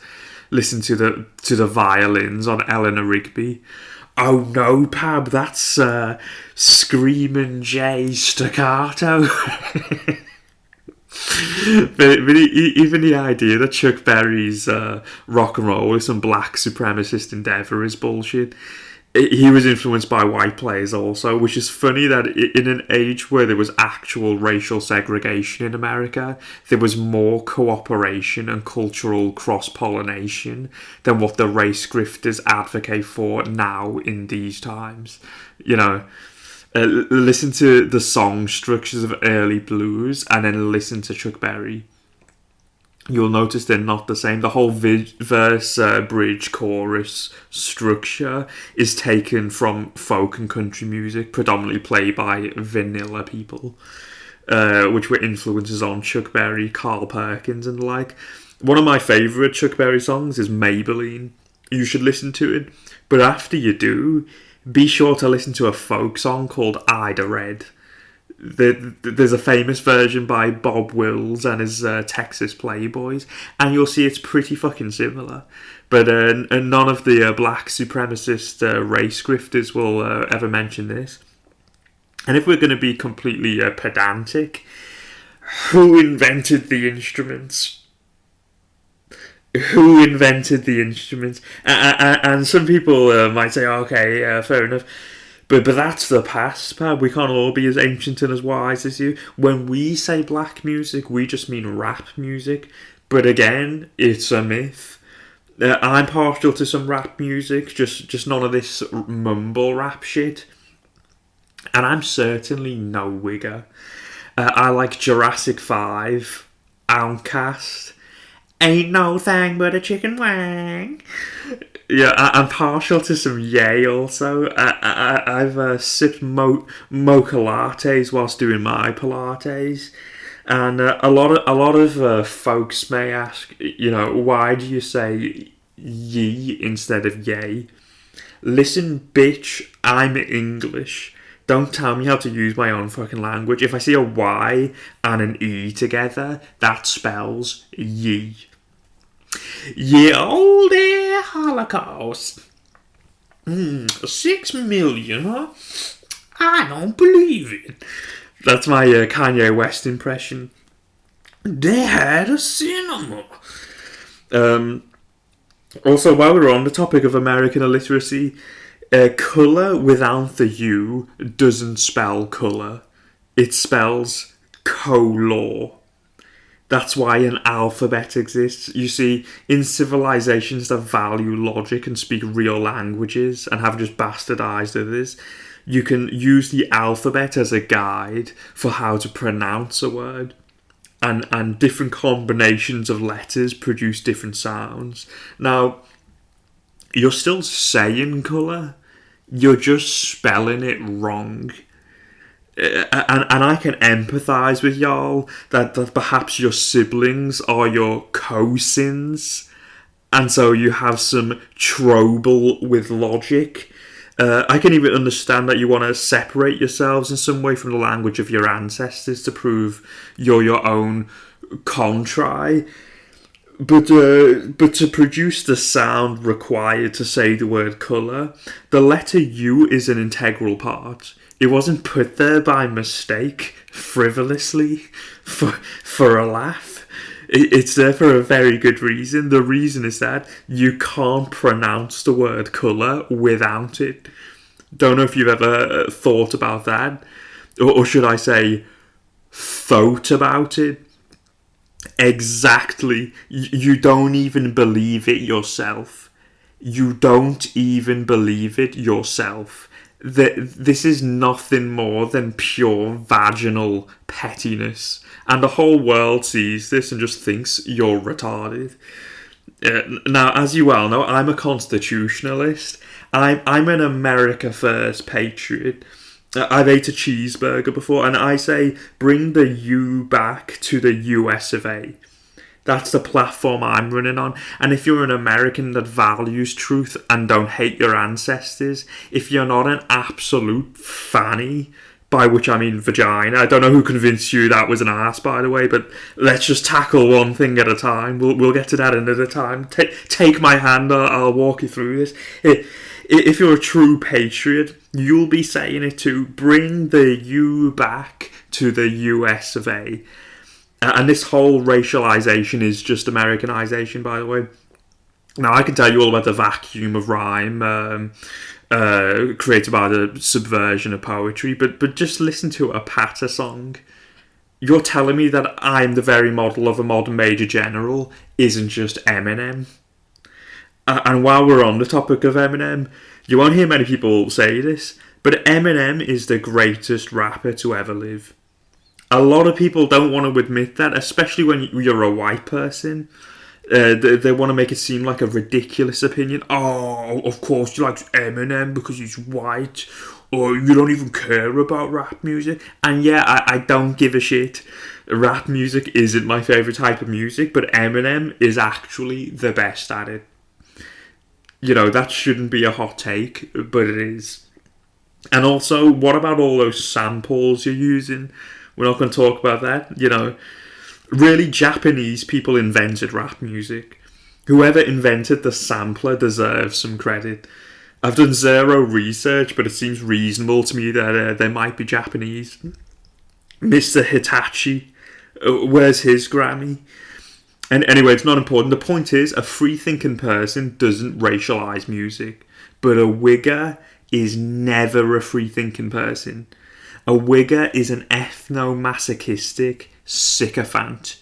listen to the violins on Eleanor Rigby. Oh no, Pab, that's Screamin' Jay staccato. But even the idea that Chuck Berry's rock and roll is some black supremacist endeavour is bullshit. He was influenced by white players also, which is funny that in an age where there was actual racial segregation in America, there was more cooperation and cultural cross-pollination than what the race grifters advocate for now in these times. You know, listen to the song structures of early blues and then listen to Chuck Berry. You'll notice they're not the same. The whole verse, bridge, chorus structure is taken from folk and country music, predominantly played by vanilla people, which were influences on Chuck Berry, Carl Perkins and the like. One of my favourite Chuck Berry songs is Maybelline. You should listen to it. But after you do, be sure to listen to a folk song called Ida Red. There's a famous version by Bob Wills and his Texas Playboys, and you'll see it's pretty fucking similar. But and none of the black supremacist race grifters will ever mention this. And if we're going to be completely pedantic, who invented the instruments? Who invented the instruments? And some people might say, okay, fair enough. But that's the past, Pab. We can't all be as ancient and as wise as you. When we say black music, we just mean rap music. But again, it's a myth. I'm partial to some rap music, just none of this mumble rap shit. And I'm certainly no wigger. I like Jurassic 5, Outcast, Ain't No Thing But a Chicken Wing. Yeah, I'm partial to some Yay also. I've sipped mocha lattes whilst doing my Pilates. And a lot of folks may ask, you know, why do you say ye instead of yay? Listen, bitch, I'm English. Don't tell me how to use my own fucking language. If I see a Y and an E together, that spells ye. Ye olde Holocaust. 6 million, huh? I don't believe it. That's my Kanye West impression. They had a cinema. Also, while we're on the topic of American illiteracy, colour without the U doesn't spell colour. It spells color. That's why an alphabet exists. You see, in civilizations that value logic and speak real languages and have just bastardized others, you can use the alphabet as a guide for how to pronounce a word. And different combinations of letters produce different sounds. Now, you're still saying colour, you're just spelling it wrong. And I can empathise with y'all that perhaps your siblings are your cousins, and so you have some trouble with logic. I can even understand that you want to separate yourselves in some way from the language of your ancestors to prove you're your own contri. But to produce the sound required to say the word colour, the letter U is an integral part. It wasn't put there by mistake, frivolously, for a laugh. It's there for a very good reason. The reason is that you can't pronounce the word colour without it. Don't know if you've ever thought about that. Or should I say, thought about it. Exactly. You don't even believe it yourself. You don't even believe it yourself. This is nothing more than pure vaginal pettiness. And the whole world sees this and just thinks you're retarded. Now, as you well know, I'm a constitutionalist. I'm an America First patriot. I've ate a cheeseburger before, and I say, bring the U back to the US of A. That's the platform I'm running on. And if you're an American that values truth and don't hate your ancestors, if you're not an absolute fanny, by which I mean vagina, I don't know who convinced you that was an ass, by the way, but let's just tackle one thing at a time. We'll get to that another time. Take my hand, I'll walk you through this. If you're a true patriot, you'll be saying it too. Bring the U back to the US of A. And this whole racialization is just Americanization, by the way. Now, I can tell you all about the vacuum of rhyme created by the subversion of poetry, but just listen to a patter song. You're telling me that I'm the very model of a modern major general isn't just Eminem. And while we're on the topic of Eminem, you won't hear many people say this, but Eminem is the greatest rapper to ever live. A lot of people don't want to admit that, especially when you're a white person. They want to make it seem like a ridiculous opinion. Oh, of course you like Eminem because he's white, or you don't even care about rap music. And yeah, I don't give a shit. Rap music isn't my favourite type of music, but Eminem is actually the best at it. You know, that shouldn't be a hot take, but it is. And also, what about all those samples you're using? We're not going to talk about that. You know, really, Japanese people invented rap music. Whoever invented the sampler deserves some credit. I've done zero research, but it seems reasonable to me that they might be Japanese. Mr. Hitachi, where's his Grammy? And anyway, it's not important. The point is, a free-thinking person doesn't racialise music, but a wigger is never a free-thinking person. A wigger is an ethno-masochistic sycophant.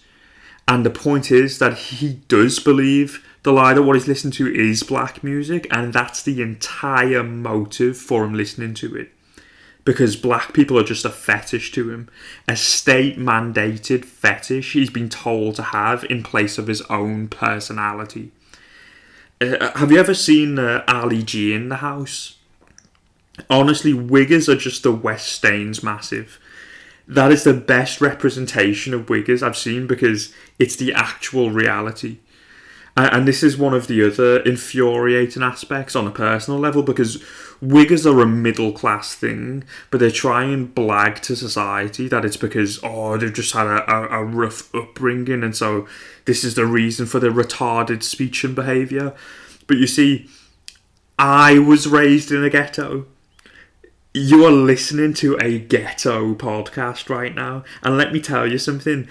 And the point is that he does believe the lie that what he's listening to is black music, and that's the entire motive for him listening to it. Because black people are just a fetish to him. A state-mandated fetish he's been told to have in place of his own personality. Have you ever seen Ali G in the house? Honestly, wiggers are just the West Staines massive. That is the best representation of wiggers I've seen because it's the actual reality. And this is one of the other infuriating aspects on a personal level, because wiggers are a middle class thing, but they try and blag to society that it's because, they've just had a rough upbringing, and so this is the reason for their retarded speech and behaviour. But you see, I was raised in a ghetto. You are listening to a ghetto podcast right now, and let me tell you something.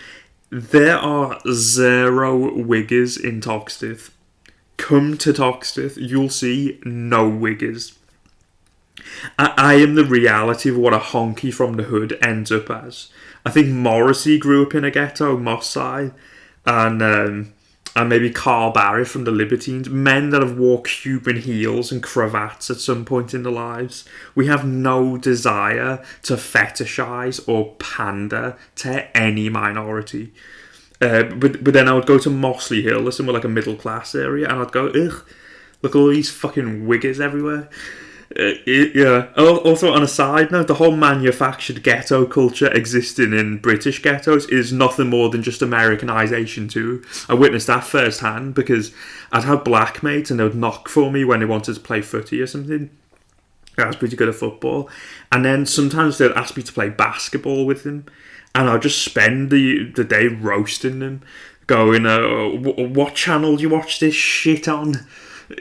There are 0 wiggers in Toxteth. Come to Toxteth, you'll see no wiggers. I am the reality of what a honky from the hood ends up as. I think Morrissey grew up in a ghetto, Moss Side, and maybe Carl Barry from the Libertines, men that have wore Cuban heels and cravats at some point in their lives. We have no desire to fetishize or pander to any minority. But then I would go to Mossley Hill, somewhere like a middle class area, and I'd go, ugh, look at all these fucking wiggers everywhere. Yeah. Also, on a side note, the whole manufactured ghetto culture existing in British ghettos is nothing more than just Americanization too. I witnessed that firsthand because I'd have black mates and they would knock for me when they wanted to play footy or something. I was pretty good at football, and then sometimes they'd ask me to play basketball with them, and I'd just spend the day roasting them, going, "What channel do you watch this shit on?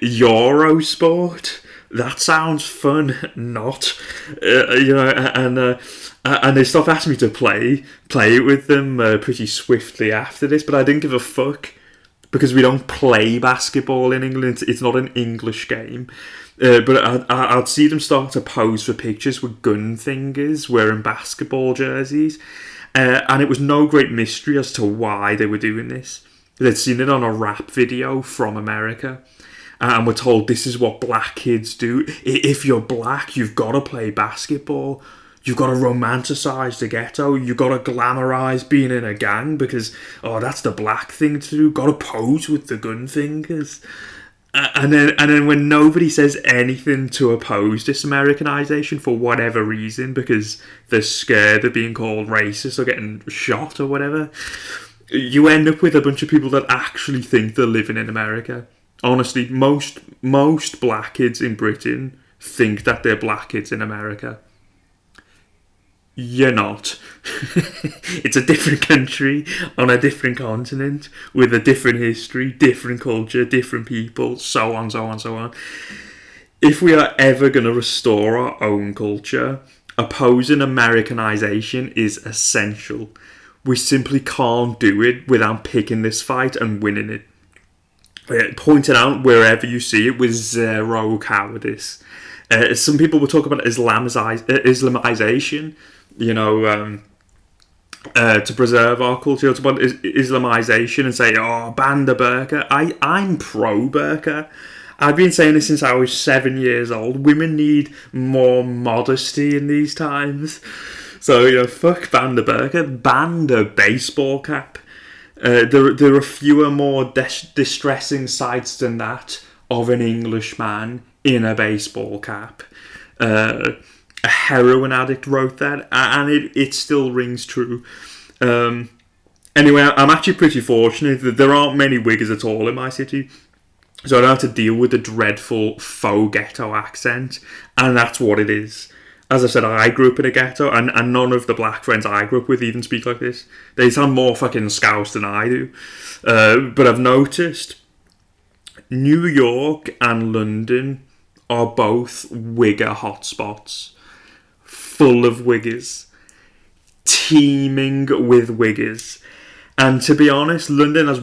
Eurosport? That sounds fun." Not, and they stopped asking me to play with them pretty swiftly after this. But I didn't give a fuck because we don't play basketball in England. It's not an English game. But I'd see them start to pose for pictures with gun fingers, wearing basketball jerseys, and it was no great mystery as to why they were doing this. They'd seen it on a rap video from America. And we're told this is what black kids do. If you're black, you've got to play basketball. You've got to romanticize the ghetto. You've got to glamorize being in a gang because, that's the black thing to do. Got to pose with the gun fingers. And then when nobody says anything to oppose this Americanization for whatever reason, because they're scared of being called racist or getting shot or whatever, you end up with a bunch of people that actually think they're living in America. Honestly, most black kids in Britain think that they're black kids in America. You're not. It's a different country on a different continent with a different history, different culture, different people, so on, so on, so on. If we are ever going to restore our own culture, opposing Americanization is essential. We simply can't do it without picking this fight and winning it. Pointed out wherever you see it with 0 cowardice. Some people will talk about Islamization, to preserve our culture, talk about Islamization and say, ban the burqa. I'm pro burqa. I've been saying this since I was 7 years old. Women need more modesty in these times. So, fuck ban the burqa, ban the baseball cap. There are fewer, more distressing sights than that of an Englishman in a baseball cap. A heroin addict wrote that, and it still rings true. Anyway, I'm actually pretty fortunate that there aren't many wiggers at all in my city, so I don't have to deal with the dreadful faux ghetto accent, and that's what it is. As I said, I grew up in a ghetto, and none of the black friends I grew up with even speak like this. They sound more fucking scouse than I do. But I've noticed New York and London are both wigger hotspots. Full of wiggers. Teeming with wiggers. And to be honest, London has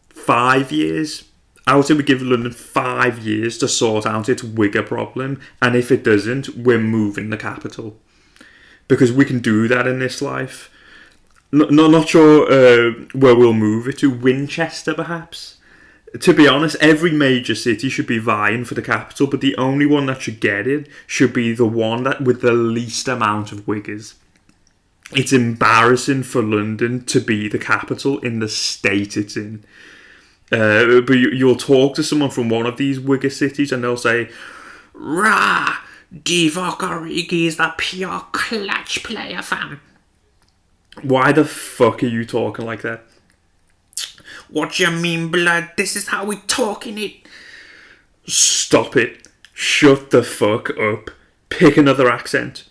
5 years? I would say we give London 5 years to sort out its wigger problem, and if it doesn't, we're moving the capital. Because we can do that in this life. Not sure where we'll move it to. Winchester, perhaps? To be honest, every major city should be vying for the capital, but the only one that should get it should be the one that with the least amount of wiggers. It's embarrassing for London to be the capital in the state it's in. But you'll talk to someone from one of these wigger cities and they'll say, "Rah, Divock Origi is the pure clutch player, fam." Why the fuck are you talking like that? "What do you mean, blood? This is how we talk in it." Stop it. Shut the fuck up. Pick another accent.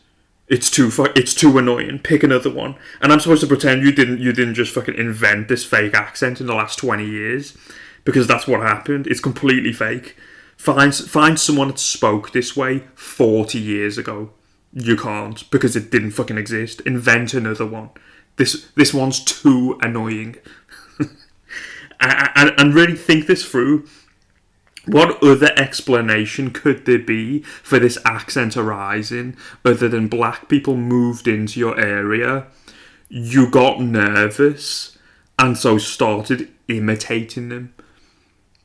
It's too annoying. Pick another one. And I'm supposed to pretend you didn't just fucking invent this fake accent in the last 20 years, because that's what happened. It's completely fake. Find someone that spoke this way 40 years ago. You can't, because it didn't fucking exist. Invent another one. This one's too annoying. and really think this through. What other explanation could there be for this accent arising other than black people moved into your area, you got nervous, and so started imitating them?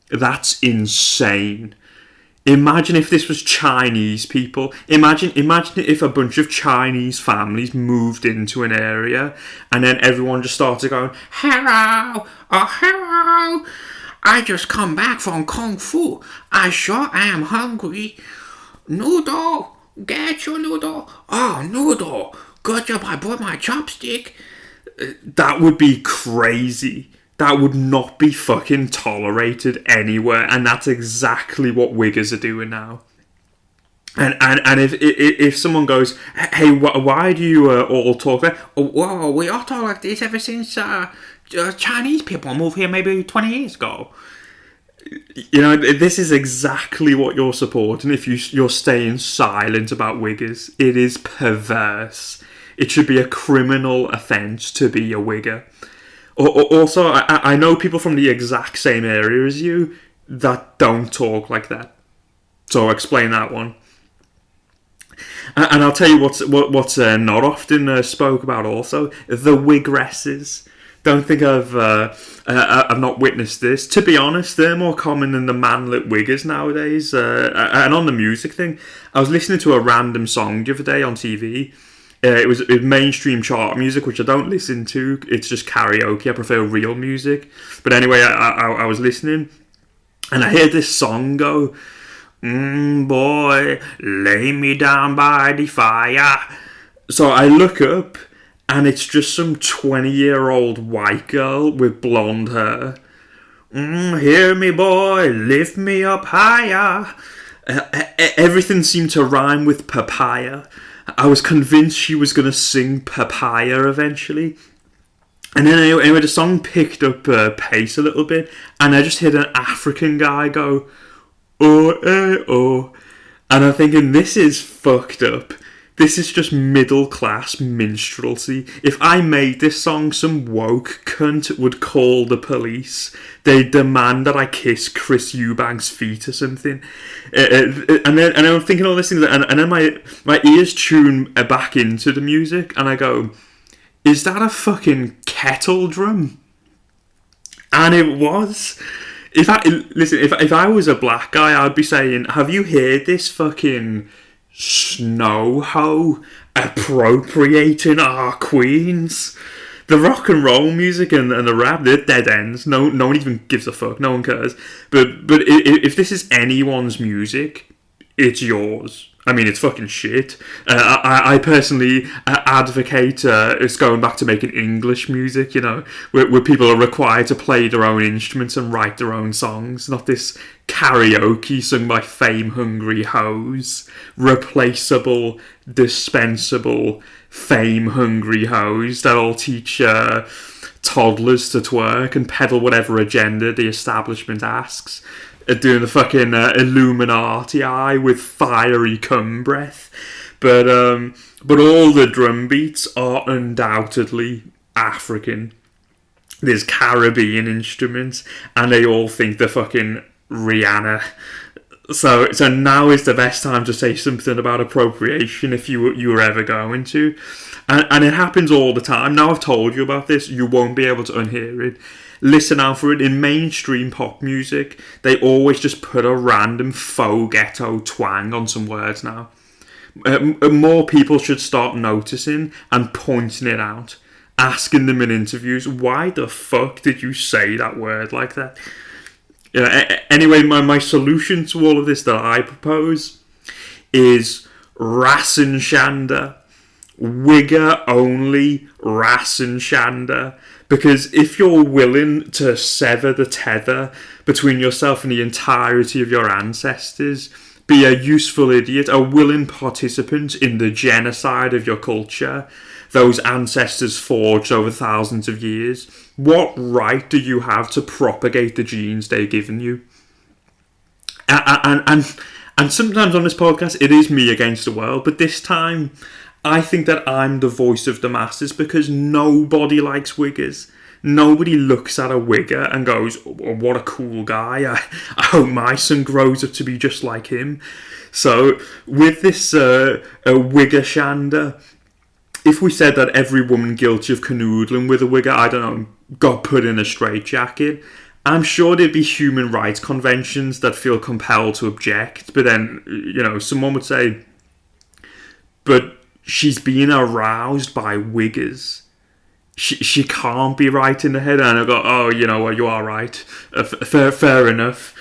That's insane. Imagine if this was Chinese people. Imagine if a bunch of Chinese families moved into an area and then everyone just started going, "Hello, oh hello, I just come back from Kung Fu. I sure am hungry. Noodle, get your noodle. Oh, noodle, good job I brought my chopstick." That would be crazy. That would not be fucking tolerated anywhere, and that's exactly what Wiggers are doing now. And if someone goes, "Hey, why do you all talk like?" "Oh, whoa, we all talk like this ever since Chinese people moved here maybe 20 years ago." You know, this is exactly what you're supporting if you're staying silent about Wiggers. It is perverse. It should be a criminal offence to be a Wigger. Also, I know people from the exact same area as you that don't talk like that. So I'll explain that one. And I'll tell you what's not often spoke about also, the Wigresses. Don't think I've not witnessed this. To be honest, they're more common than the manlit Wiggers nowadays. And on the music thing, I was listening to a random song the other day on TV. It was mainstream chart music, which I don't listen to. It's just karaoke. I prefer real music. But anyway, I was listening, and I heard this song go, "Boy, lay me down by the fire." So I look up, and it's just some 20-year-old white girl with blonde hair. "Hear me, boy, lift me up higher." Everything seemed to rhyme with papaya. I was convinced she was going to sing papaya eventually. And then anyway, the song picked up pace a little bit, and I just heard an African guy go, "Oh, eh, oh." And I'm thinking, this is fucked up. This is just middle-class minstrelsy. If I made this song, some woke cunt would call the police. They'd demand that I kiss Chris Eubank's feet or something. And then I'm thinking all these things, and then my ears tune back into the music, and I go, "Is that a fucking kettle drum?" And it was. If I was a black guy, I'd be saying, "Have you heard this fucking snow hoe appropriating our queens?" The rock and roll music and the rap, they're dead ends. No one even gives a fuck. No one cares. But if this is anyone's music, it's yours. I mean, it's fucking shit. I personally advocate it's going back to making English music, you know, where people are required to play their own instruments and write their own songs, not this karaoke sung by fame-hungry hoes. Replaceable, dispensable, fame-hungry hoes that all teach toddlers to twerk and peddle whatever agenda the establishment asks. Doing the fucking Illuminati eye with fiery cum breath. But all the drum beats are undoubtedly African. There's Caribbean instruments, and they all think they're fucking Rihanna. So now is the best time to say something about appropriation if you were ever going to. And it happens all the time. Now I've told you about this, you won't be able to unhear it. Listen out for it. In mainstream pop music, they always just put a random faux ghetto twang on some words now. More people should start noticing and pointing it out. Asking them in interviews, why the fuck did you say that word like that? Anyway, my solution to all of this that I propose is Rasen Shanda. Wigger only Rasen Shanda. Because if you're willing to sever the tether between yourself and the entirety of your ancestors, be a useful idiot, a willing participant in the genocide of your culture, those ancestors forged over thousands of years, what right do you have to propagate the genes they've given you? And sometimes on this podcast, it is me against the world, but this time, I think that I'm the voice of the masses because nobody likes wiggers. Nobody looks at a wigger and goes, oh, what a cool guy. I hope my son grows up to be just like him. So with this wigger shander, if we said that every woman guilty of canoodling with a wigger, I don't know, got put in a straitjacket, I'm sure there'd be human rights conventions that feel compelled to object. But then, someone would say, but she's being aroused by wiggers. She can't be right in the head. And I go, oh, you know what, you are right. Fair enough.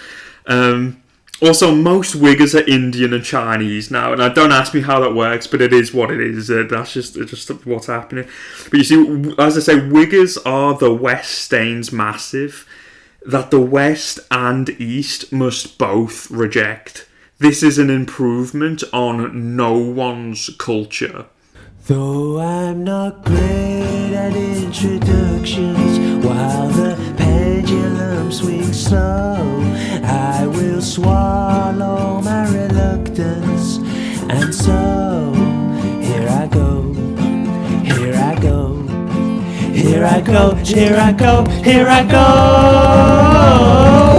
Also, most wiggers are Indian and Chinese now, and don't ask me how that works, but it is what it is. That's just what's happening. But you see, as I say, wiggers are the West stains massive that the West and East must both reject. This is an improvement on no one's culture. Though I'm not great at introductions, while the pendulum swings slow, I will swallow my reluctance. And so, here I go, here I go, here I go, here I go, here I go.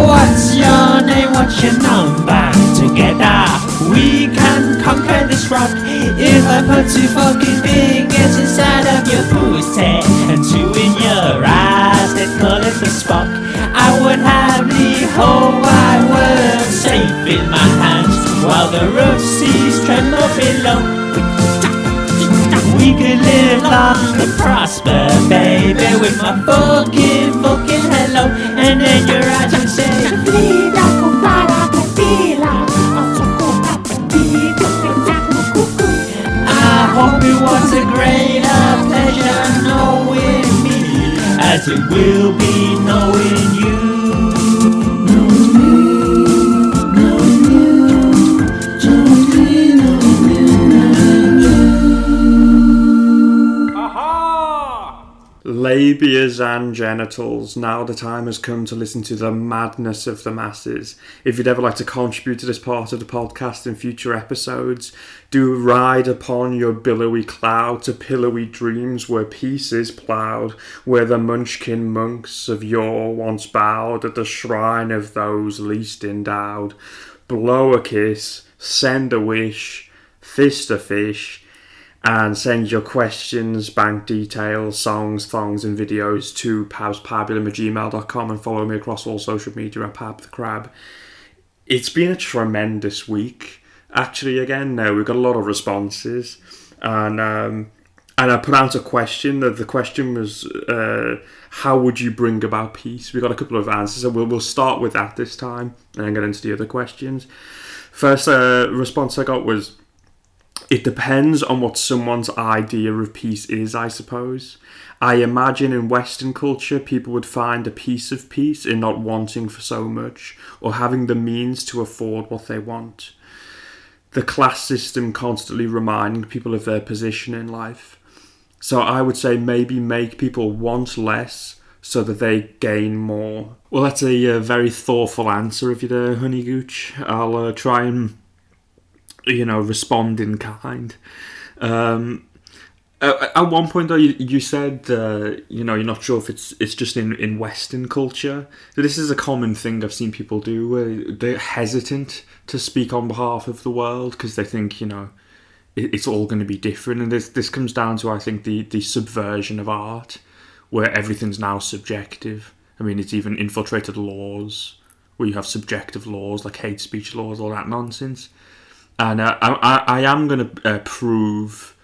What's your name, what's your number? Together we can conquer this rock. If I put 2 fucking fingers inside of your pussy and 2 in your eyes, they'd call it the Spock. I would have the whole wide world safe in my hands while the rough seas tremble below. We could live long and prosper, baby, with my fucking hello. And then your eyes would say, Vida comprada tequila. I hope it was a greater pleasure knowing me as it will be knowing you. Knowing me, knowing you, knowing me, knowing you, knowing you. Aha! Labias and genitals, now the time has come to listen to the madness of the masses. If you'd ever like to contribute to this part of the podcast in future episodes, do ride upon your billowy cloud to pillowy dreams where peace is ploughed, where the munchkin monks of yore once bowed at the shrine of those least endowed. Blow a kiss, send a wish, fist a fish, and send your questions, bank details, songs, thongs and videos to pabulum@gmail.com and follow me across all social media at Pab the Crab. It's been a tremendous week. Actually, again, now we've got a lot of responses, and I put out a question. The question was, how would you bring about peace? We got a couple of answers, so we'll start with that this time, and then get into the other questions. First response I got was, it depends on what someone's idea of peace is, I suppose. I imagine in Western culture, people would find a piece of peace in not wanting for so much, or having the means to afford what they want. The class system constantly reminding people of their position in life. So I would say maybe make people want less so that they gain more. Well, that's a very thoughtful answer of you there, Honey Gooch. I'll try and, respond in kind. At one point, though, you said, you're not sure if it's just in Western culture. So this is a common thing I've seen people do, where they're hesitant to speak on behalf of the world because they think, it's all going to be different. And this comes down to, I think, the subversion of art, where everything's now subjective. I mean, it's even infiltrated laws, where you have subjective laws, like hate speech laws, all that nonsense. And I am going to prove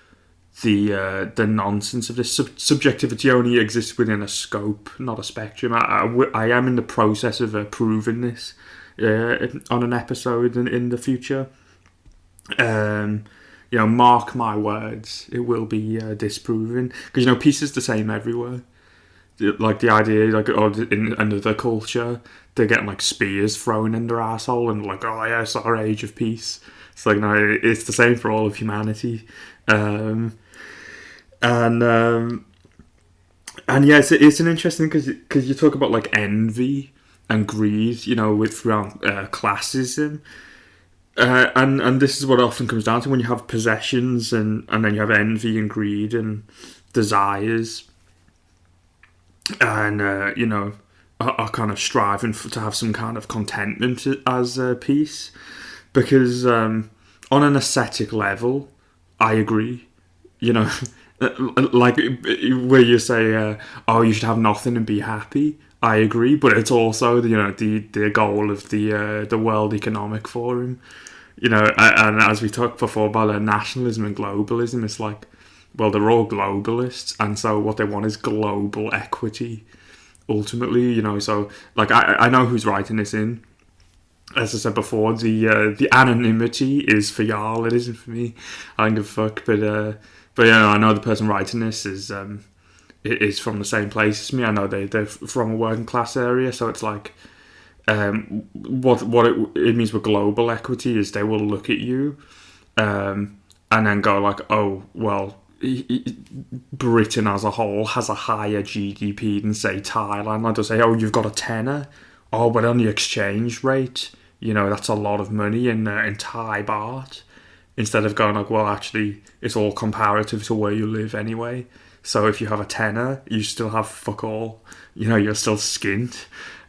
the nonsense of this. Subjectivity only exists within a scope, not a spectrum. I am in the process of proving this on an episode in the future. Mark my words, it will be disproven, because peace is the same everywhere. Like the idea, in another culture, they're getting like spears thrown in their asshole and like, oh yes, our age of peace. It's like, no, it's the same for all of humanity. And yeah, it's an interesting, because you talk about like envy and greed, with throughout classism. and this is what it often comes down to when you have possessions and then you have envy and greed and desires, and are kind of striving to have some kind of contentment as peace, because on an ascetic level, I agree. Like where you say, "Oh, you should have nothing and be happy." I agree, but it's also the goal of the World Economic Forum. And as we talked before about nationalism and globalism, it's like, well, they're all globalists, and so what they want is global equity. Ultimately, so like I know who's writing this in. As I said before, the anonymity is for y'all. It isn't for me. I don't give a fuck. But I know the person writing this is from the same place as me. I know they're from a working class area, so it's like what it means with global equity is they will look at you and then go like, oh well, Britain as a whole has a higher GDP than say Thailand. Like they'll say, oh, you've got a tenner. Oh, but on the exchange rate, that's a lot of money in Thai baht. Instead of going like, well, actually, it's all comparative to where you live anyway. So if you have a tenner, you still have fuck all. You're still skint.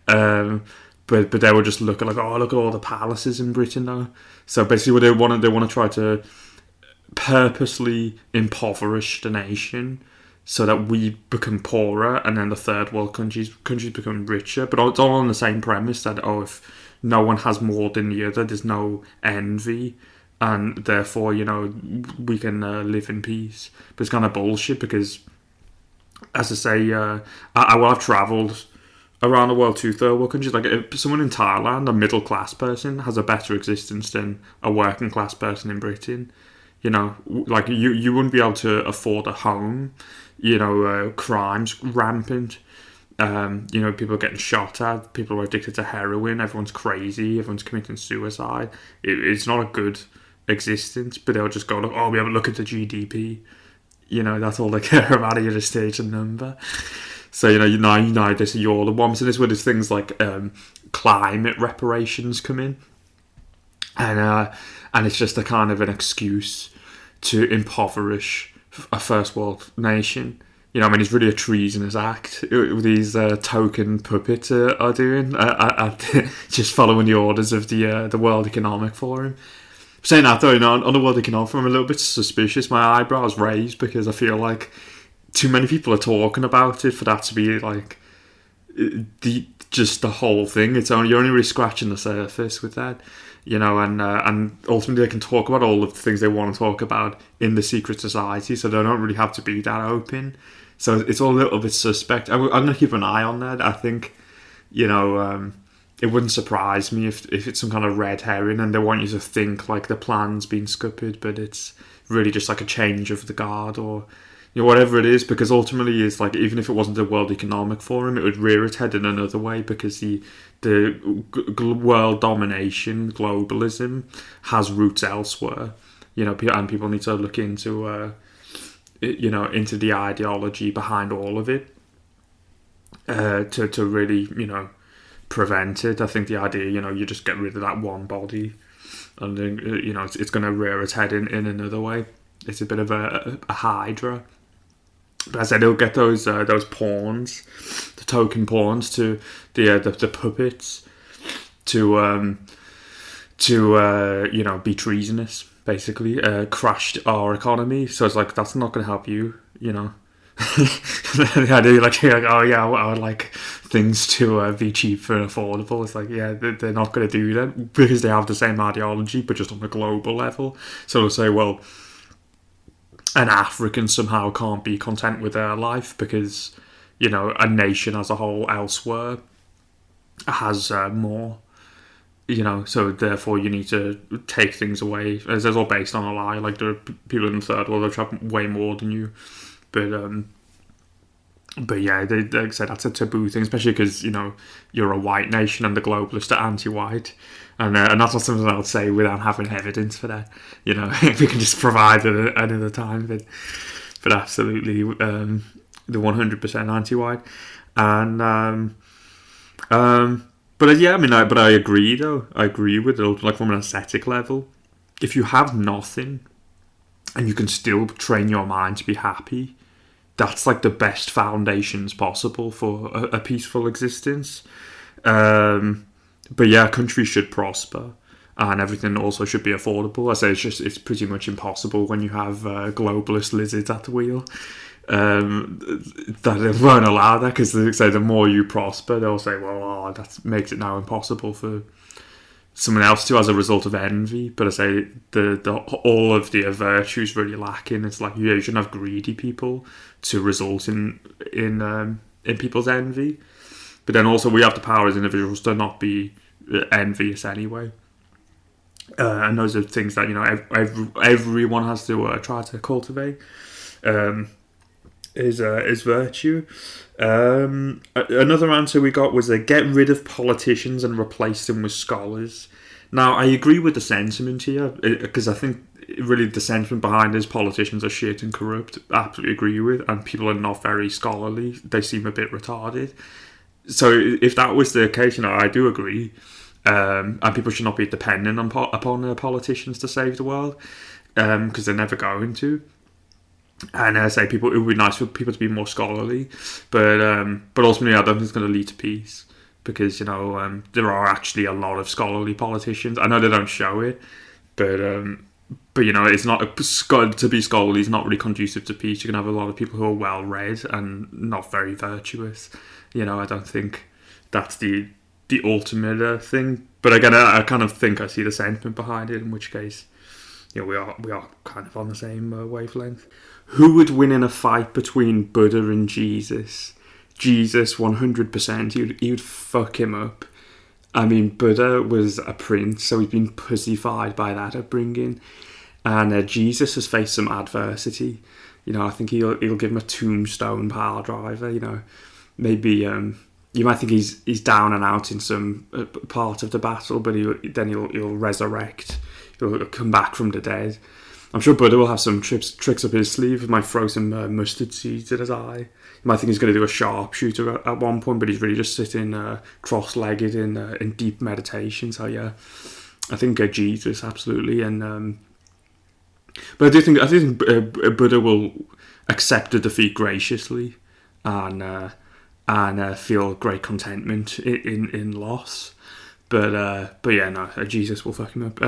But they would just look at like, oh, look at all the palaces in Britain now. So basically, what they want to try to purposely impoverish the nation so that we become poorer, and then the third world countries become richer. But it's all on the same premise that, oh, if no one has more than the other, there's no envy, and therefore, we can live in peace. But it's kind of bullshit because, as I say, I've travelled around the world to third world countries. Like, if someone in Thailand, a middle class person, has a better existence than a working class person in Britain. Like you wouldn't be able to afford a home. Crime's rampant. People getting shot at. People are addicted to heroin. Everyone's crazy. Everyone's committing suicide. It's not a good existence. But they'll just go, like, oh, we have a look at the GDP. That's all they care about. You just stage a number. So they say you're the one. So this is where there's things like climate reparations come in, and it's just a kind of an excuse to impoverish a first world nation. It's really a treasonous act. These token puppets are doing, just following the orders of the World Economic Forum. Saying that though, on the World Economic Forum, I'm a little bit suspicious. My eyebrows raised because I feel like too many people are talking about it for that to be like the whole thing. You're only really scratching the surface with that. And ultimately they can talk about all of the things they want to talk about in the secret society, so they don't really have to be that open. So it's all a little bit suspect. I'm going to keep an eye on that. I think, it wouldn't surprise me if it's some kind of red herring and they want you to think like the plan's been scuppered, but it's really just like a change of the guard or whatever it is, because ultimately it's like, even if it wasn't the World Economic Forum, it would rear its head in another way, because the world domination, globalism, has roots elsewhere, and people need to look into into the ideology behind all of it to really prevent it. I think the idea, you just get rid of that one body, and then it's going to rear its head in another way. It's a bit of a hydra. But as I said, they'll get those pawns, the token pawns, to the puppets to be treasonous, basically, crashed our economy. So it's like, that's not going to help you, The idea, like, oh yeah, I would like things to be cheaper and affordable. It's like, yeah, they're not going to do that because they have the same ideology, but just on a global level. So they'll say, well, an African somehow can't be content with their life because, a nation as a whole elsewhere has more, so therefore you need to take things away. It's all based on a lie. Like, there are people in the third world that have way more than you. But yeah, they said that's a taboo thing, especially because, you're a white nation and the globalists are anti-white. And that's not something I'll say without having evidence for that. We can just provide it another time. But absolutely, the 100% anti-white. And But yeah, I mean, but I agree though. I agree with it, like from an aesthetic level. If you have nothing and you can still train your mind to be happy, that's like the best foundations possible for a peaceful existence. But yeah, countries should prosper, and everything also should be affordable. I say it's pretty much impossible when you have globalist lizards at the wheel. That they won't allow that, because they say the more you prosper, they'll say, well, that makes it now impossible for someone else to, as a result of envy. But I say the all of the virtues really lacking. It's like you shouldn't have greedy people to result in people's envy. But then also we have the power as individuals to not be envious anyway. And those are things that, you know, everyone has to try to cultivate. Is virtue. Another answer we got was get rid of politicians and replace them with scholars. Now, I agree with the sentiment here, because I think really the sentiment behind is politicians are shit and corrupt. I absolutely agree with, and people are not very scholarly. They seem a bit retarded. So if that was the case, you know, I do agree. And people should not be dependent upon politicians to save the world, because they're never going to. And I say it would be nice for people to be more scholarly, but ultimately I don't think it's going to lead to peace, because, you know, there are actually a lot of scholarly politicians. I know they don't show it, but you know, it's not to be scholarly is not really conducive to peace. You can have a lot of people who are well read and not very virtuous. You know, I don't think that's the ultimate thing. But again, I kind of think I see the sentiment behind it. In which case, you know, we are kind of on the same wavelength. Who would win in a fight between Buddha and Jesus? Jesus, 100%. He would fuck him up. I mean, Buddha was a prince, so he's been pussified by that upbringing. And Jesus has faced some adversity. You know, I think he'll give him a tombstone power driver. You know, maybe you might think he's down and out in some part of the battle, but he'll resurrect. He'll come back from the dead. I'm sure Buddha will have some tricks up his sleeve. He might throw some mustard seeds in his eye. You might think he's going to do a sharpshooter at one point, but he's really just sitting cross-legged in deep meditation. So yeah, I think Jesus, absolutely. And but I do think Buddha will accept the defeat graciously and feel great contentment in loss. But yeah, no, Jesus will fuck him up.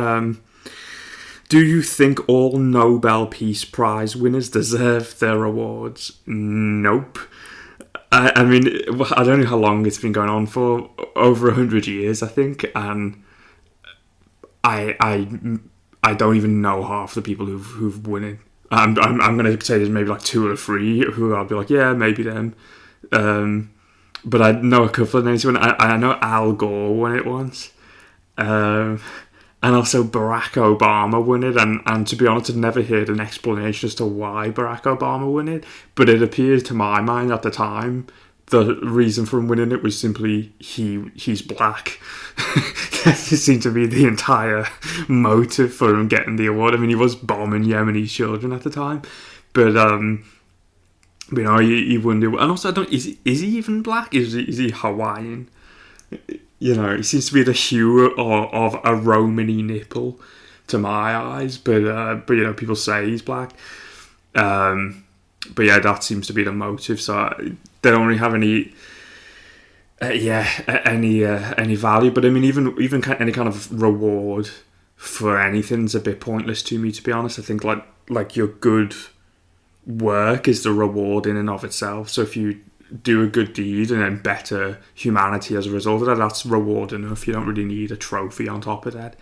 Do you think all Nobel Peace Prize winners deserve their awards? Nope. I mean, I don't know how long it's been going on for. Over 100 years, I think, and I don't even know half the people who've won it. I'm going to say there's maybe like 2 or 3 who I'll be like, yeah, maybe them. But I know a couple of names. I know Al Gore won it once. And also Barack Obama won it, and to be honest, I'd never heard an explanation as to why Barack Obama won it, but it appears to my mind at the time the reason for him winning it was simply he's black. That seemed to be the entire motive for him getting the award. I mean, he was bombing Yemeni children at the time, but you know, he won it. And also, is he even black? Is he Hawaiian? You know, he seems to be the hue of a Romany nipple to my eyes, but you know, people say he's black. But yeah, that seems to be the motive. So they don't really have any value. But I mean, even any kind of reward for anything's a bit pointless to me, to be honest. I think like your good work is the reward in and of itself. So if you do a good deed and then better humanity as a result of that, that's reward enough. You don't really need a trophy on top of that.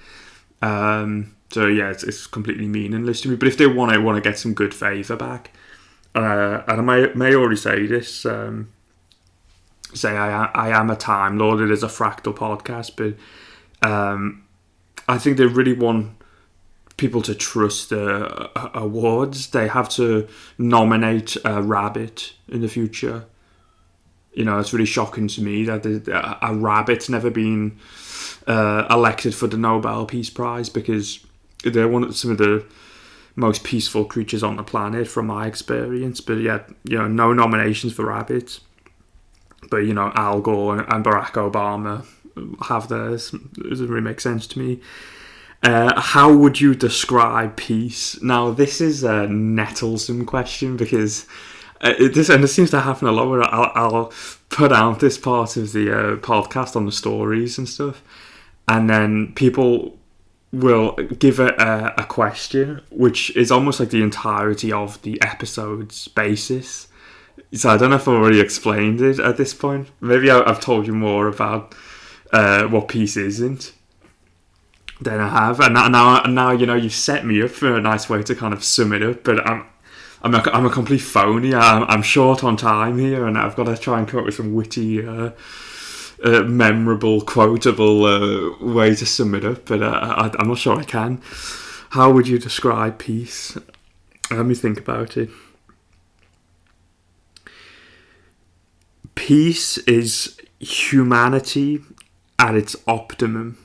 So yeah, it's completely meaningless to me. But if they want to get some good favour back, and I may already say this, say I am a Time Lord. It is a fractal podcast, but I think they really want people to trust the awards. They have to nominate a rabbit in the future. You know, it's really shocking to me that a rabbit's never been elected for the Nobel Peace Prize, because they're some of the most peaceful creatures on the planet from my experience. But yeah, you know, no nominations for rabbits. But you know, Al Gore and Barack Obama have theirs. It doesn't really make sense to me. How would you describe peace? Now, this is a nettlesome question because this seems to happen a lot where I'll put out this part of the podcast on the stories and stuff, and then people will give it a question which is almost like the entirety of the episode's basis. So I don't know if I've already explained it at this point. Maybe I've told you more about what peace isn't than I have, and now you know you've set me up for a nice way to kind of sum it up. But I'm a complete phony. I'm short on time here, and I've got to try and come up with some witty, memorable, quotable way to sum it up. But I'm not sure I can. How would you describe peace? Let me think about it. Peace is humanity at its optimum,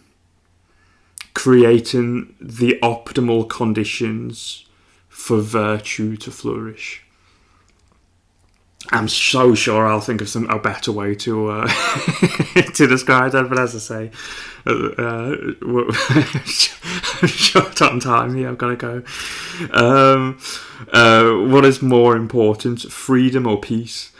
creating the optimal conditions for virtue to flourish. I'm so sure I'll think of a better way to to describe that, but as I say, I'm short on time here, I've got to go. What is more important, freedom or peace?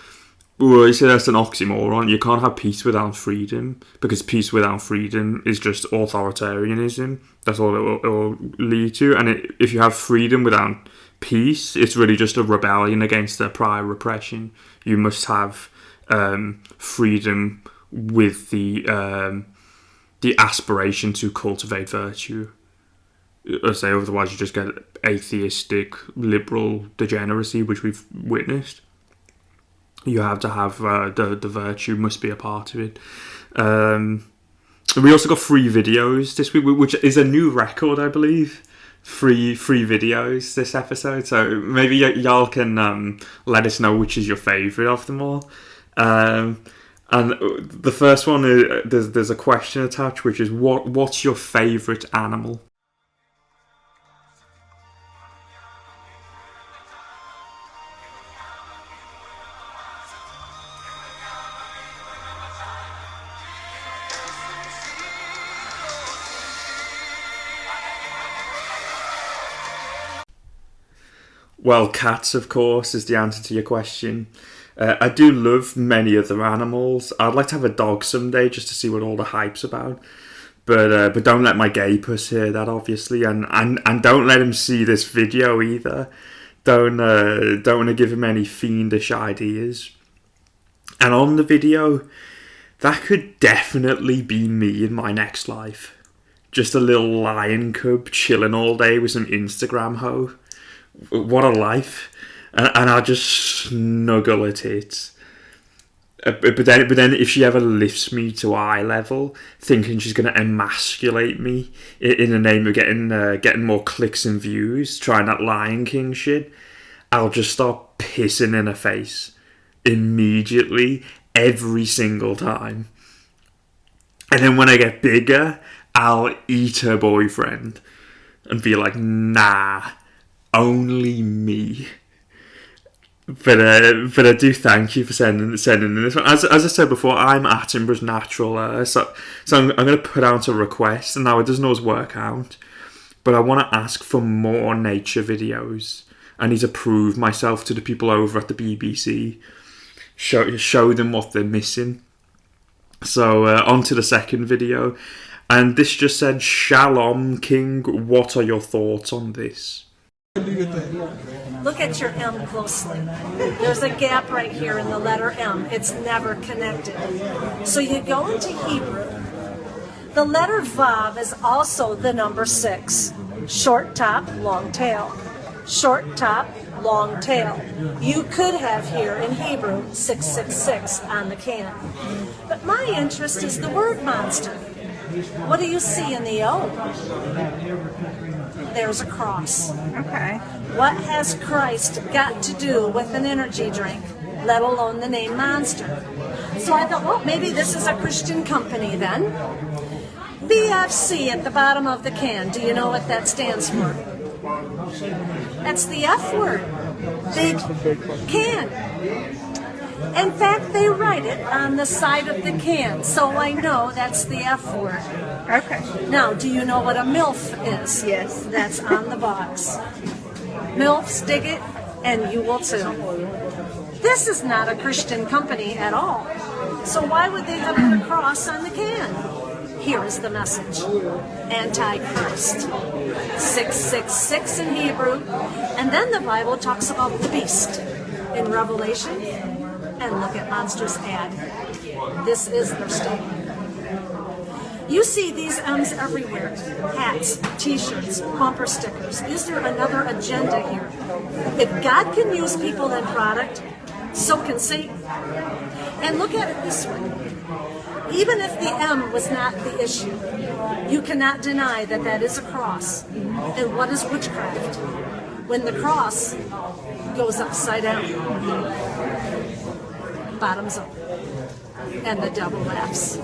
Well, you say that's an oxymoron. You can't have peace without freedom, because peace without freedom is just authoritarianism. That's all it will lead to. And if you have freedom without peace, it's really just a rebellion against the prior repression. You must have freedom with the aspiration to cultivate virtue. I say, otherwise you just get atheistic, liberal degeneracy, which we've witnessed. You have to have the virtue must be a part of it. We also got free videos this week, which is a new record, I believe. Free videos this episode. So maybe y'all can let us know which is your favourite of them all. And the first one is there's a question attached, which is what's your favourite animal? Well, cats, of course, is the answer to your question. I do love many other animals. I'd like to have a dog someday just to see what all the hype's about. But don't let my gay puss hear that, obviously, and don't let him see this video either. Don't want to give him any fiendish ideas. And on the video, that could definitely be me in my next life. Just a little lion cub chilling all day with some Instagram hoe. What a life. And I'll just snuggle at it. But then if she ever lifts me to eye level, thinking she's going to emasculate me in the name of getting more clicks and views, trying that Lion King shit, I'll just start pissing in her face immediately, every single time. And then when I get bigger, I'll eat her boyfriend and be like, nah, only me. But I do thank you for sending this one. As I said before, I'm Attenborough's natural, so I'm going to put out a request, and now it doesn't always work out, but I want to ask for more nature videos. I need to prove myself to the people over at the BBC, show them what they're missing. So on to the second video, and this just said, Shalom King, what are your thoughts on this? Look at your M closely. There's a gap right here in the letter M. It's never connected. So you go into Hebrew. The letter Vav is also the number 6. Short top, long tail. Short top, long tail. You could have here in Hebrew 666 on the can. But my interest is the word monster. What do you see in the O? There's a cross. Okay. What has Christ got to do with an energy drink, let alone the name Monster? So I thought, well, maybe this is a Christian company then. BFC at the bottom of the can. Do you know what that stands for? That's the F word. Big can. In fact, they write it on the side of the can, so I know that's the F word. Okay. Now, do you know what a MILF is? Yes. That's on the box. MILFs dig it, and you will too. This is not a Christian company at all. So why would they have put a cross on the can? Here is the message. Antichrist. 666 in Hebrew. And then the Bible talks about the beast in Revelation. And look at Monster's ad. This is their statement. You see these M's everywhere. Hats, t-shirts, bumper stickers. Is there another agenda here? If God can use people and product, so can Satan. And look at it this way. Even if the M was not the issue, you cannot deny that that is a cross. And what is witchcraft? When the cross goes upside down, bottoms up, and the devil laughs.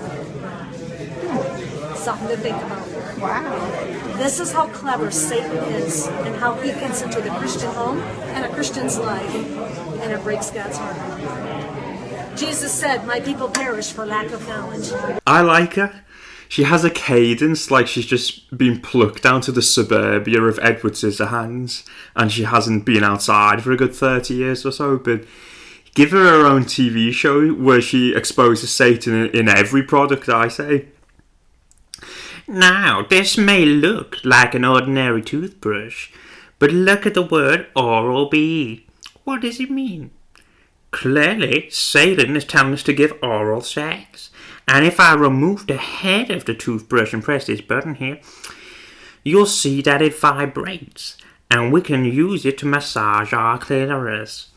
Something to think about. Wow. This is how clever Satan is and how he gets into the Christian home and a Christian's life, and it breaks God's heart. Jesus said, my people perish for lack of knowledge. I like her. She has a cadence like she's just been plucked down to the suburbia of Edward Scissorhands, and she hasn't been outside for a good 30 years or so, but give her own TV show where she exposes Satan in every product, I say. Now, this may look like an ordinary toothbrush, but look at the word Oral-B. What does it mean? Clearly, Satan is telling us to give oral sex. And if I remove the head of the toothbrush and press this button here, you'll see that it vibrates, and we can use it to massage our clitoris.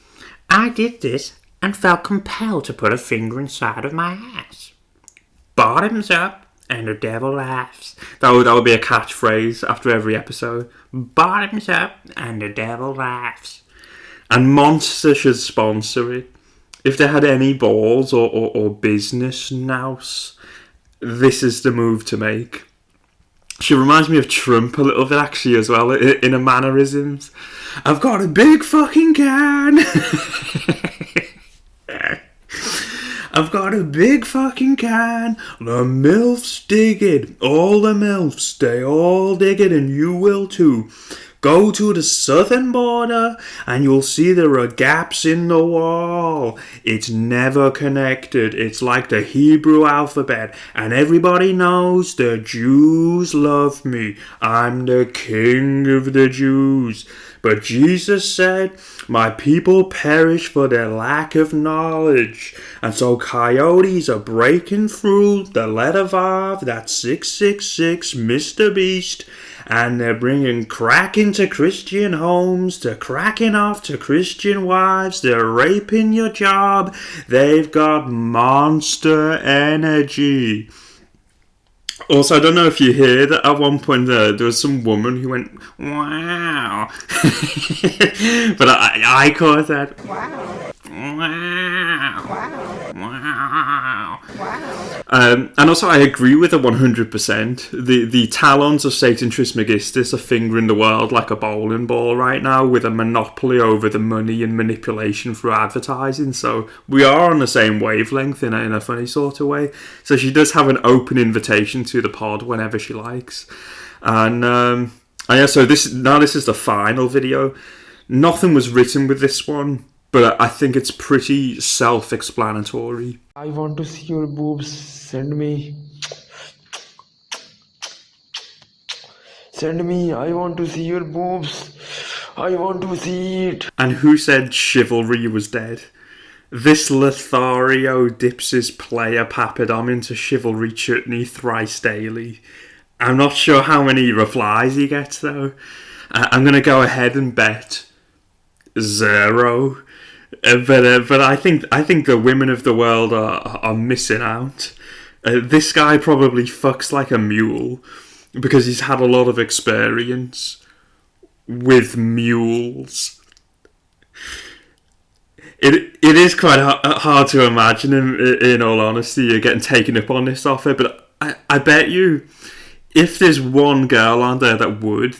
I did this and felt compelled to put a finger inside of my ass. Bottoms up, and the devil laughs. That would be a catchphrase after every episode. Bottoms up, and the devil laughs. And Monster should sponsor it. If they had any balls or business nous, this is the move to make. She reminds me of Trump a little bit actually as well, in her mannerisms. I've got a big fucking can. I've got a big fucking can. The MILFs dig it. All the MILFs, they all dig it, and you will too. Go to the southern border and you'll see there are gaps in the wall. It's never connected. It's like the Hebrew alphabet. And everybody knows the Jews love me. I'm the king of the Jews. But Jesus said, my people perish for their lack of knowledge. And so coyotes are breaking through the letter Vav, that's 666, Mr. Beast. And they're bringing crack into Christian homes, they're cracking off to Christian wives, they're raping your job, they've got monster energy. Also, I don't know if you hear that at one point there was some woman who went, wow. But I caught that. Wow. Wow. Wow. Wow. Wow. And also, I agree with her 100%. The talons of Satan Trismegistus are fingering the world like a bowling ball right now, with a monopoly over the money and manipulation through advertising. So we are on the same wavelength in a funny sort of way. So she does have an open invitation to the pod whenever she likes. And yeah, so this is the final video. Nothing was written with this one, but I think it's pretty self-explanatory. I want to see your boobs. Send me. Send me. I want to see your boobs. I want to see it. And who said chivalry was dead? This Lothario dips his player papadom into chivalry chutney thrice daily. I'm not sure how many replies he gets though. I'm going to go ahead and bet 0. But I think the women of the world are missing out. This guy probably fucks like a mule because he's had a lot of experience with mules. It is quite hard to imagine him, in all honesty, getting taken up on this offer, but I bet you if there's one girl on there that would,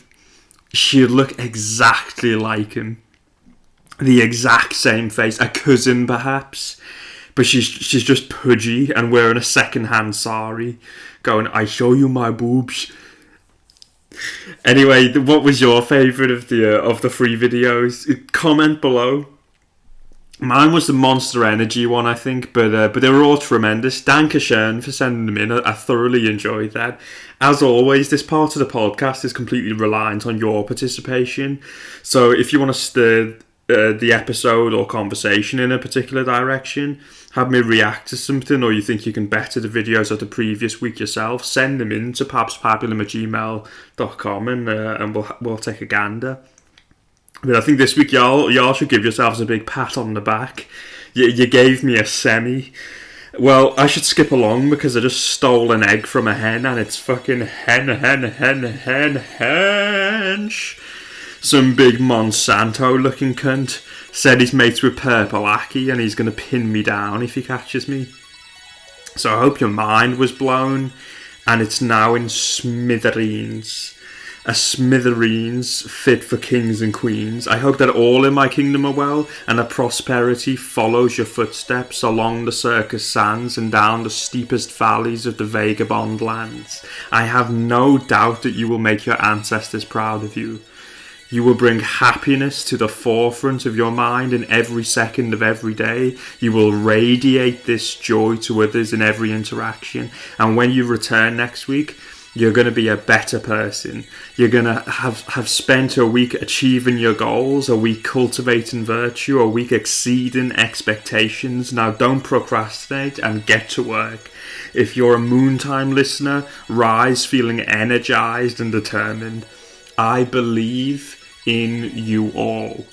she'd look exactly like him. the exact same face, a cousin perhaps, but she's just pudgy and wearing a second-hand sari, going, "I show you my boobs." Anyway, what was your favourite of the 3 videos? Comment below. Mine was the Monster Energy one, I think, but they were all tremendous. Dankeschön for sending them in. I thoroughly enjoyed that. As always, this part of the podcast is completely reliant on your participation. So if you want to stir the episode or conversation in a particular direction, have me react to something, or you think you can better the videos of the previous week yourself, send them in to pabulum@gmail.com and we'll take a gander. But I think this week y'all should give yourselves a big pat on the back. You gave me a semi. Well, I should skip along because I just stole an egg from a hen and it's fucking hench. Some big Monsanto looking cunt said he's mates with Purple Aki and he's going to pin me down if he catches me. So I hope your mind was blown and it's now in smithereens. A smithereens fit for kings and queens. I hope that all in my kingdom are well, and that prosperity follows your footsteps along the circus sands and down the steepest valleys of the vagabond lands. I have no doubt that you will make your ancestors proud of you. You will bring happiness to the forefront of your mind in every second of every day. You will radiate this joy to others in every interaction. And when you return next week, you're going to be a better person. You're going to have spent a week achieving your goals, a week cultivating virtue, a week exceeding expectations. Now don't procrastinate and get to work. If you're a Moontime listener, rise feeling energized and determined. I believe in you all.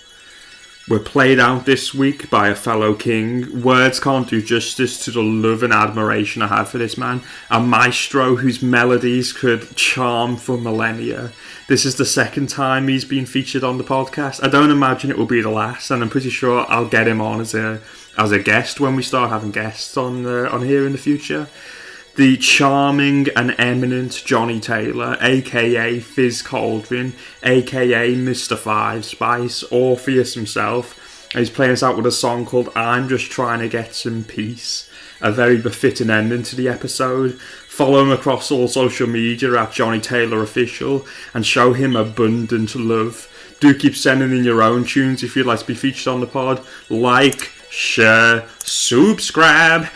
We're played out this week by a fellow king. Words can't do justice to the love and admiration I have for this man. A maestro whose melodies could charm for millennia. This is the second time he's been featured on the podcast. I don't imagine it will be the last, and I'm pretty sure I'll get him on as a guest when we start having guests on here in the future. The charming and eminent Johnny Taylor, aka Fizz Cauldron, aka Mr. Five Spice, Orpheus himself. He's playing us out with a song called I'm Just Trying to Get Some Peace. A very befitting ending to the episode. Follow him across all social media at Johnny Taylor Official and show him abundant love. Do keep sending in your own tunes if you'd like to be featured on the pod. Like, share, subscribe.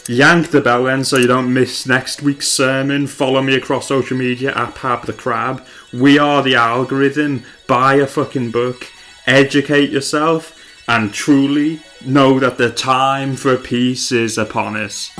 Yank the bell then so you don't miss next week's sermon. Follow me across social media at Pab the Crab. We are the algorithm. Buy a fucking book. Educate yourself. And truly know that the time for peace is upon us.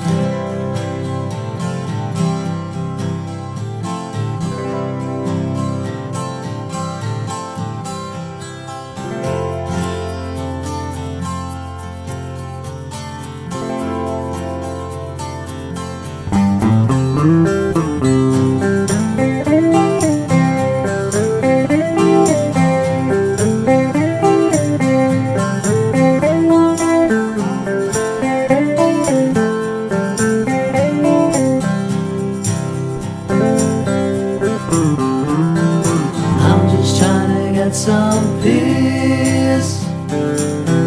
Some peace.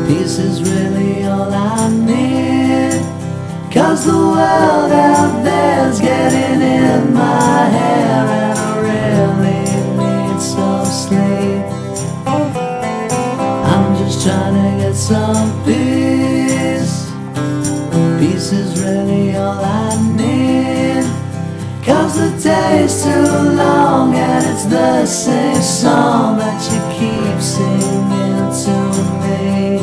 Peace is really all I need. 'Cause the world out there's getting in my hair, and I really need some sleep. I'm just trying to get some peace. Peace is really all I need. 'Cause the day's too long and it's the same song that you keep singing to me.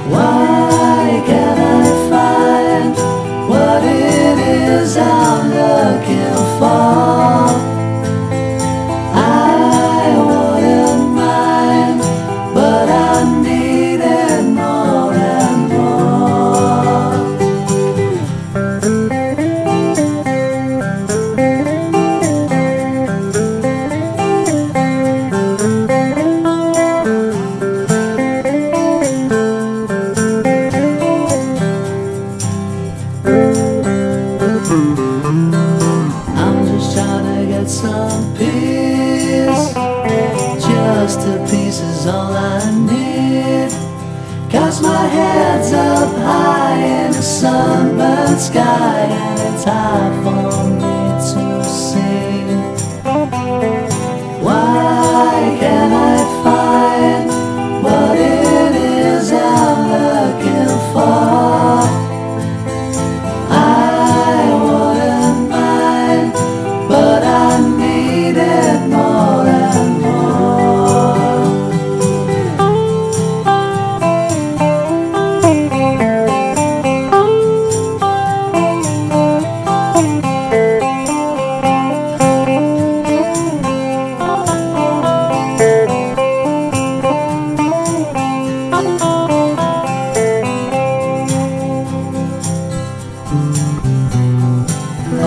Why can't I find what it is I'm looking for? I wouldn't mind, but I need it more and more. Some peace, just a piece is all I need. 'cause my head's up high in a sunburned sky, and it's hard for me to see. Why can't I find what it is I'm looking for? I wouldn't mind, but I need it more and more.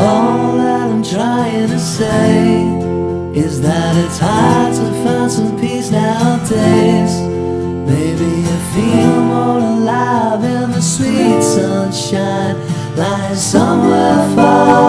All that I'm trying to say is that it's hard to find some peace nowadays. Maybe you feel more alive in the sweet sunshine, lying somewhere far